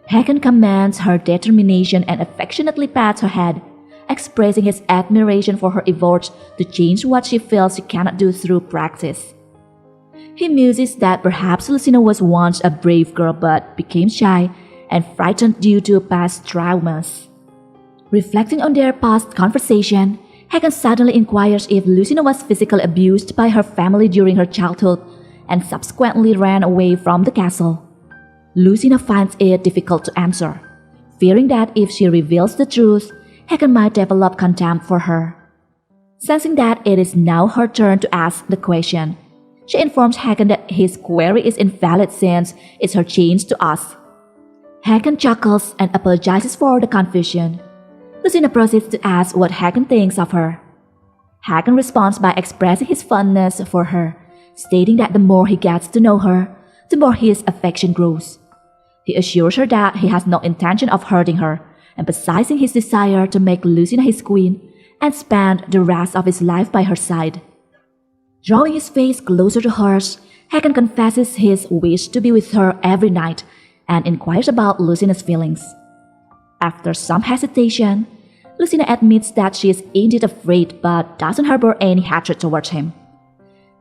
Hakan commends her determination and affectionately pats her head, expressing his admiration for her efforts to change what she feels she cannot do through practice. He muses that perhaps Lucina was once a brave girl but became shy and frightened due to past traumas. Reflecting on their past conversation, Hakan suddenly inquires if Lucina was physically abused by her family during her childhood and subsequently ran away from the castle. Lucina finds it difficult to answer, fearing that if she reveals the truth, Hakan might develop contempt for her. Sensing that it is now her turn to ask the question, she informs Hakan that his query is invalid since it's her chance to ask. Hakan chuckles and apologizes for the confusion. Lucina proceeds to ask what Hakan thinks of her. Hakan responds by expressing his fondness for her, stating that the more he gets to know her, the more his affection grows. He assures her that he has no intention of hurting her, emphasizing his desire to make Lucina his queen and spend the rest of his life by her side. Drawing his face closer to hers, Hagen confesses his wish to be with her every night and inquires about Lucina's feelings. After some hesitation, Lucina admits that she is indeed afraid but doesn't harbor any hatred towards him.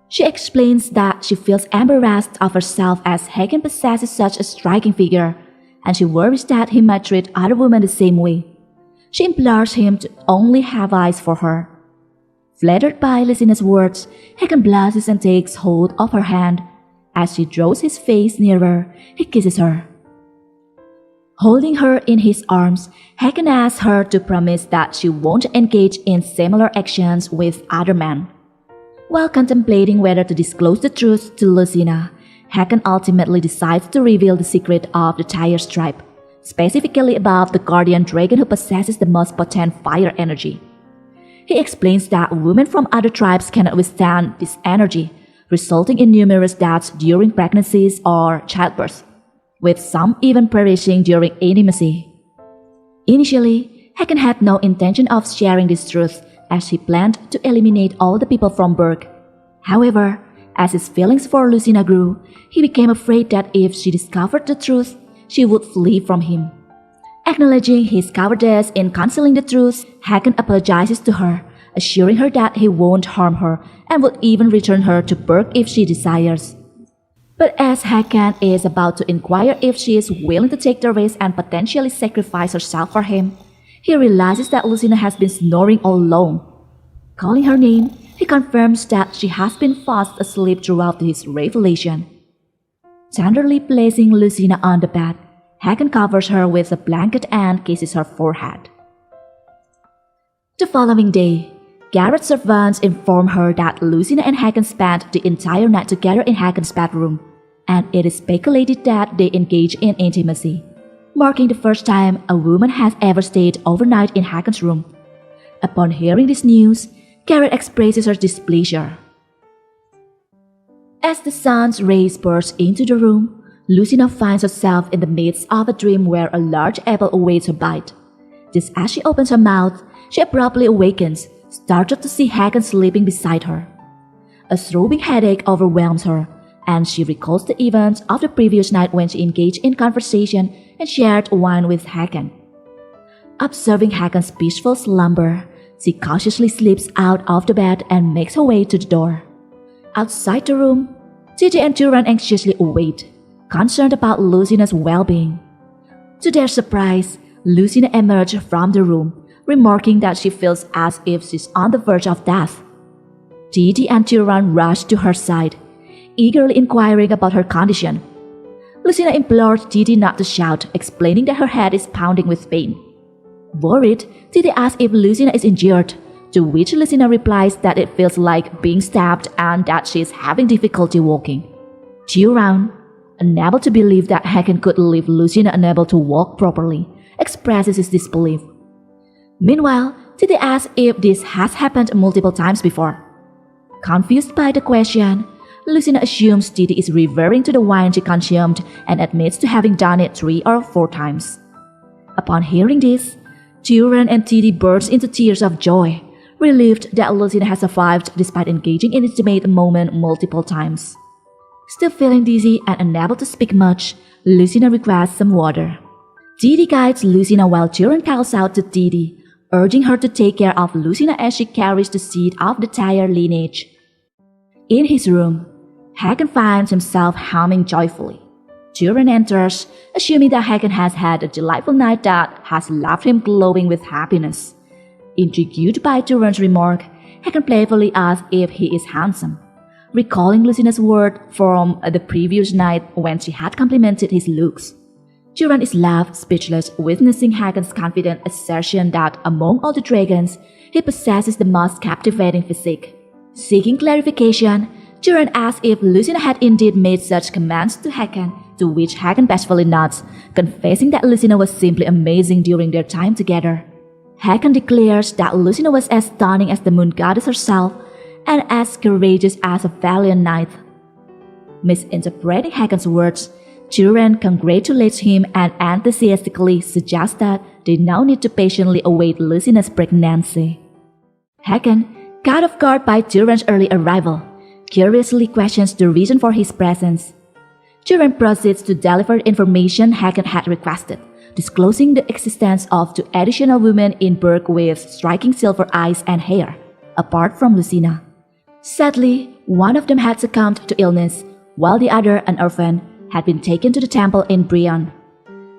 She explains that she feels embarrassed of herself as Hagen possesses such a striking figure, and she worries that he might treat other women the same way. She implores him to only have eyes for her. Flattered by Lucina's words, Hagen blushes and takes hold of her hand. As she draws his face nearer, he kisses her. Holding her in his arms, Hagen asks her to promise that she won't engage in similar actions with other men. While contemplating whether to disclose the truth to Lucina, Hagen ultimately decides to reveal the secret of the Tire's tribe, specifically about the guardian dragon who possesses the most potent fire energy. He explains that women from other tribes cannot withstand this energy, resulting in numerous deaths during pregnancies or childbirth, with some even perishing during intimacy. Initially, Hagen had no intention of sharing this truth, as he planned to eliminate all the people from Berg. However, as his feelings for Lucina grew, he became afraid that if she discovered the truth, she would flee from him. Acknowledging his cowardice in concealing the truth, Hagen apologizes to her, assuring her that he won't harm her and would even return her to Berg if she desires. But as Hagen is about to inquire if she is willing to take the risk and potentially sacrifice herself for him, he realizes that Lucina has been snoring all along. Calling her name, he confirms that she has been fast asleep throughout his revelation. Tenderly placing Lucina on the bed, Hagen covers her with a blanket and kisses her forehead. The following day, Garrett's servants inform her that Lucina and Hagen spent the entire night together in Hagen's bedroom, and it is speculated that they engage in intimacy, marking the first time a woman has ever stayed overnight in Hagen's room. Upon hearing this news, Garrett expresses her displeasure. As the sun's rays burst into the room, Lucina finds herself in the midst of a dream where a large apple awaits her bite. Just as she opens her mouth, she abruptly awakens, startled to see Hagen sleeping beside her. A throbbing headache overwhelms her, and she recalls the events of the previous night when she engaged in conversation and shared wine with Hagen. Observing Hagen's peaceful slumber, she cautiously slips out of the bed and makes her way to the door. Outside the room, Titi and Turan anxiously await, concerned about Lucina's well-being. To their surprise, Lucina emerged from the room, remarking that she feels as if she's on the verge of death. Titi and Turan rush to her side, eagerly inquiring about her condition. Lucina implored Titi not to shout, explaining that her head is pounding with pain. Worried, Titi asks if Lucina is injured, to which Lucina replies that it feels like being stabbed and that she is having difficulty walking. Turan, unable to believe that Hagen could leave Lucina unable to walk properly, expresses his disbelief. Meanwhile, Titi asks if this has happened multiple times before. Confused by the question, Lucina assumes Titi is referring to the wine she consumed and admits to having done it 3 or 4 times. Upon hearing this, Turan and Titi burst into tears of joy, relieved that Lucina has survived despite engaging in intimate moment multiple times. Still feeling dizzy and unable to speak much, Lucina requests some water. Titi guides Lucina while Turan calls out to Titi, urging her to take care of Lucina as she carries the seed of the Tire lineage. In his room, Hagen finds himself humming joyfully. Turan enters, assuming that Hagen has had a delightful night that has left him glowing with happiness. Intrigued by Turan's remark, Hagen playfully asks if he is handsome, recalling Lucina's word from the previous night when she had complimented his looks. Turan is left speechless, witnessing Hagen's confident assertion that among all the dragons, he possesses the most captivating physique. Seeking clarification, Turan asks if Lucina had indeed made such commands to Hagen, to which Hagen bashfully nods, confessing that Lucina was simply amazing during their time together. Hagen declares that Lucina was as stunning as the moon goddess herself and as courageous as a valiant knight. Misinterpreting Hagen's words, Turan congratulates him and enthusiastically suggests that they now need to patiently await Lucina's pregnancy. Hagen, caught off guard by Turan's early arrival, curiously questions the reason for his presence. Jiren proceeds to deliver the information Hagen had requested, disclosing the existence of two additional women in Berg with striking silver eyes and hair, apart from Lucina. Sadly, one of them had succumbed to illness, while the other, an orphan, had been taken to the temple in Brion.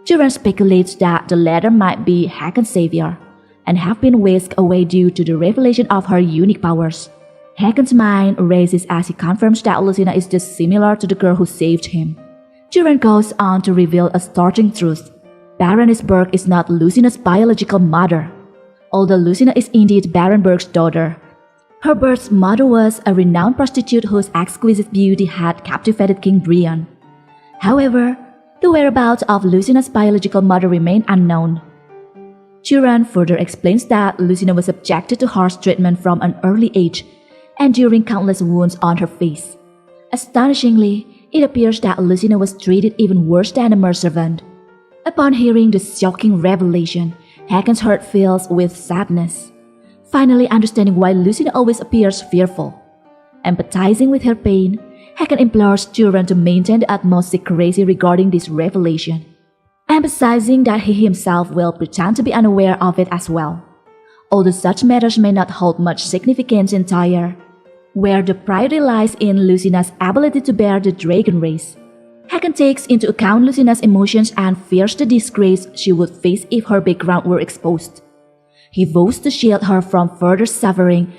Jiren speculates that the latter might be Hagen's savior, and have been whisked away due to the revelation of her unique powers. Hagen's mind races as he confirms that Lucina is just similar to the girl who saved him. Jiren goes on to reveal a startling truth. Baroness Berg is not Lucina's biological mother. Although Lucina is indeed Baron Berg's daughter, her birth mother was a renowned prostitute whose exquisite beauty had captivated King Brion. However, the whereabouts of Lucina's biological mother remain unknown. Jiren further explains that Lucina was subjected to harsh treatment from an early age, enduring countless wounds on her face. Astonishingly, it appears that Lucina was treated even worse than a merservant. Upon hearing the shocking revelation, Hagen's heart fills with sadness, finally understanding why Lucina always appears fearful. Empathizing with her pain, Hagen implores Jiren to maintain the utmost secrecy regarding this revelation, emphasizing that he himself will pretend to be unaware of it as well. Although such matters may not hold much significance in Tyre, where the priority lies in Lucina's ability to bear the dragon race, Hagen takes into account Lucina's emotions and fears the disgrace she would face if her background were exposed. He vows to shield her from further suffering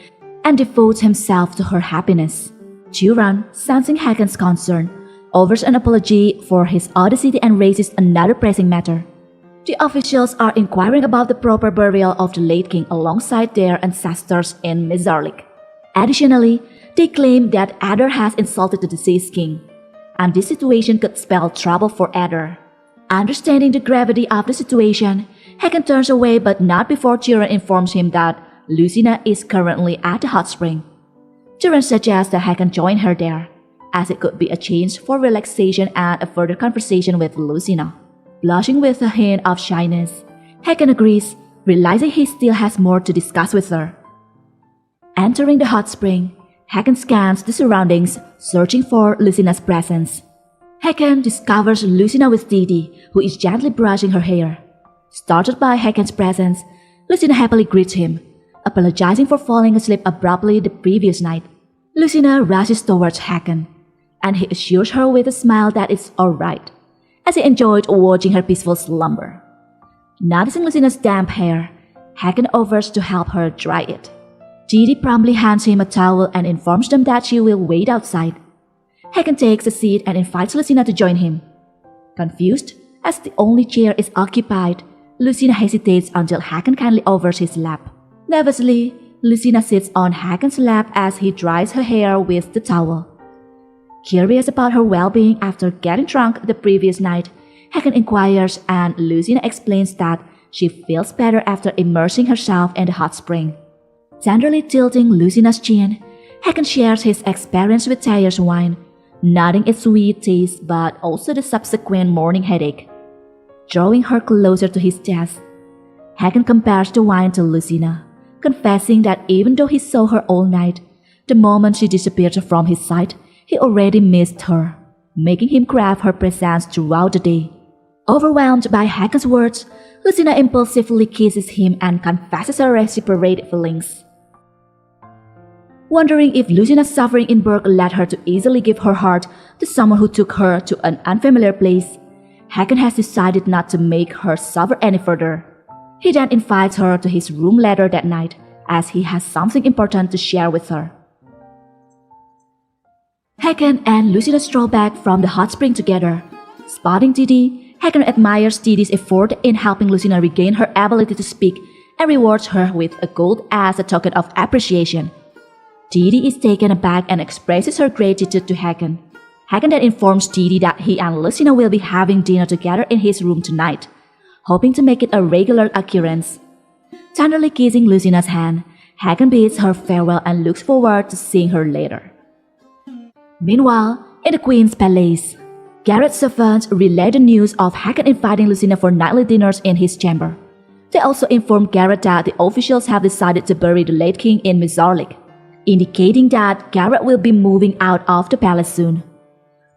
and devotes himself to her happiness. Jiren, sensing Hagen's concern, offers an apology for his audacity and raises another pressing matter. The officials are inquiring about the proper burial of the late king alongside their ancestors in Mizarlik. Additionally, they claim that Adar has insulted the deceased king, and this situation could spell trouble for Adar. Understanding the gravity of the situation, Hagen turns away but not before Jiren informs him that Lucina is currently at the hot spring. Jiren suggests that Hagen join her there, as it could be a chance for relaxation and a further conversation with Lucina. Blushing with a hint of shyness, Hagen agrees, realizing he still has more to discuss with her. Entering the hot spring, Hagen scans the surroundings, searching for Lucina's presence. Hagen discovers Lucina with Didi, who is gently brushing her hair. Startled by Hagen's presence, Lucina happily greets him, apologizing for falling asleep abruptly the previous night. Lucina rushes towards Hagen, and he assures her with a smile that it's alright, as he enjoyed watching her peaceful slumber. Noticing Lucina's damp hair, Hagen offers to help her dry it. Didi promptly hands him a towel and informs them that she will wait outside. Hagen takes a seat and invites Lucina to join him. Confused, as the only chair is occupied, Lucina hesitates until Hagen kindly offers his lap. Nervously, Lucina sits on Hagen's lap as he dries her hair with the towel. Curious about her well-being after getting drunk the previous night, Hagen inquires and Lucina explains that she feels better after immersing herself in the hot spring. Tenderly tilting Lucina's chin, Hagen shares his experience with Tyre's wine, noting its sweet taste but also the subsequent morning headache. Drawing her closer to his chest, Hagen compares the wine to Lucina, confessing that even though he saw her all night, the moment she disappeared from his sight, he already missed her, making him crave her presence throughout the day. Overwhelmed by Hagen's words, Lucina impulsively kisses him and confesses her reciprocated feelings. Wondering if Lucina's suffering in Berg led her to easily give her heart to someone who took her to an unfamiliar place, Hagen has decided not to make her suffer any further. He then invites her to his room later that night, as he has something important to share with her. Hagen and Lucina stroll back from the hot spring together. Spotting Didi, Hagen admires Didi's effort in helping Lucina regain her ability to speak and rewards her with a gold as a token of appreciation. Didi is taken aback and expresses her gratitude to Hagen. Hagen then informs Didi that he and Lucina will be having dinner together in his room tonight, hoping to make it a regular occurrence. Tenderly kissing Lucina's hand, Hagen bids her farewell and looks forward to seeing her later. Meanwhile, in the Queen's Palace, Garrett's servants relay the news of Hagen inviting Lucina for nightly dinners in his chamber. They also inform Garrett that the officials have decided to bury the late king in Mizarlik. indicating that Garrett will be moving out of the palace soon.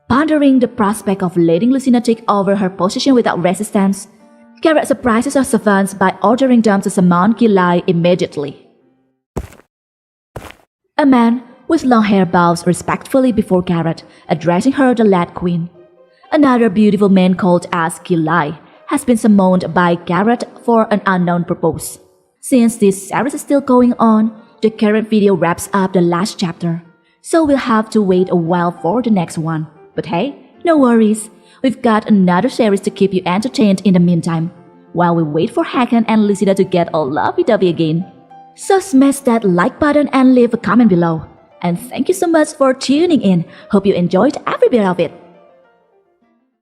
Pondering the prospect of letting Lucina take over her position without resistance, Garrett surprises her servants by ordering them to summon Gilai immediately. A man with long hair bows respectfully before Garrett, addressing her the Lad Queen. Another beautiful man called as Gilai has been summoned by Garrett for an unknown purpose. Since this series is still going on, the current video wraps up the last chapter, so we'll have to wait a while for the next one. But hey, no worries, we've got another series to keep you entertained in the meantime, while we wait for Hakan and Lucina to get all lovey-dovey again. So smash that like button and leave a comment below. And thank you so much for tuning in. Hope you enjoyed every bit of it.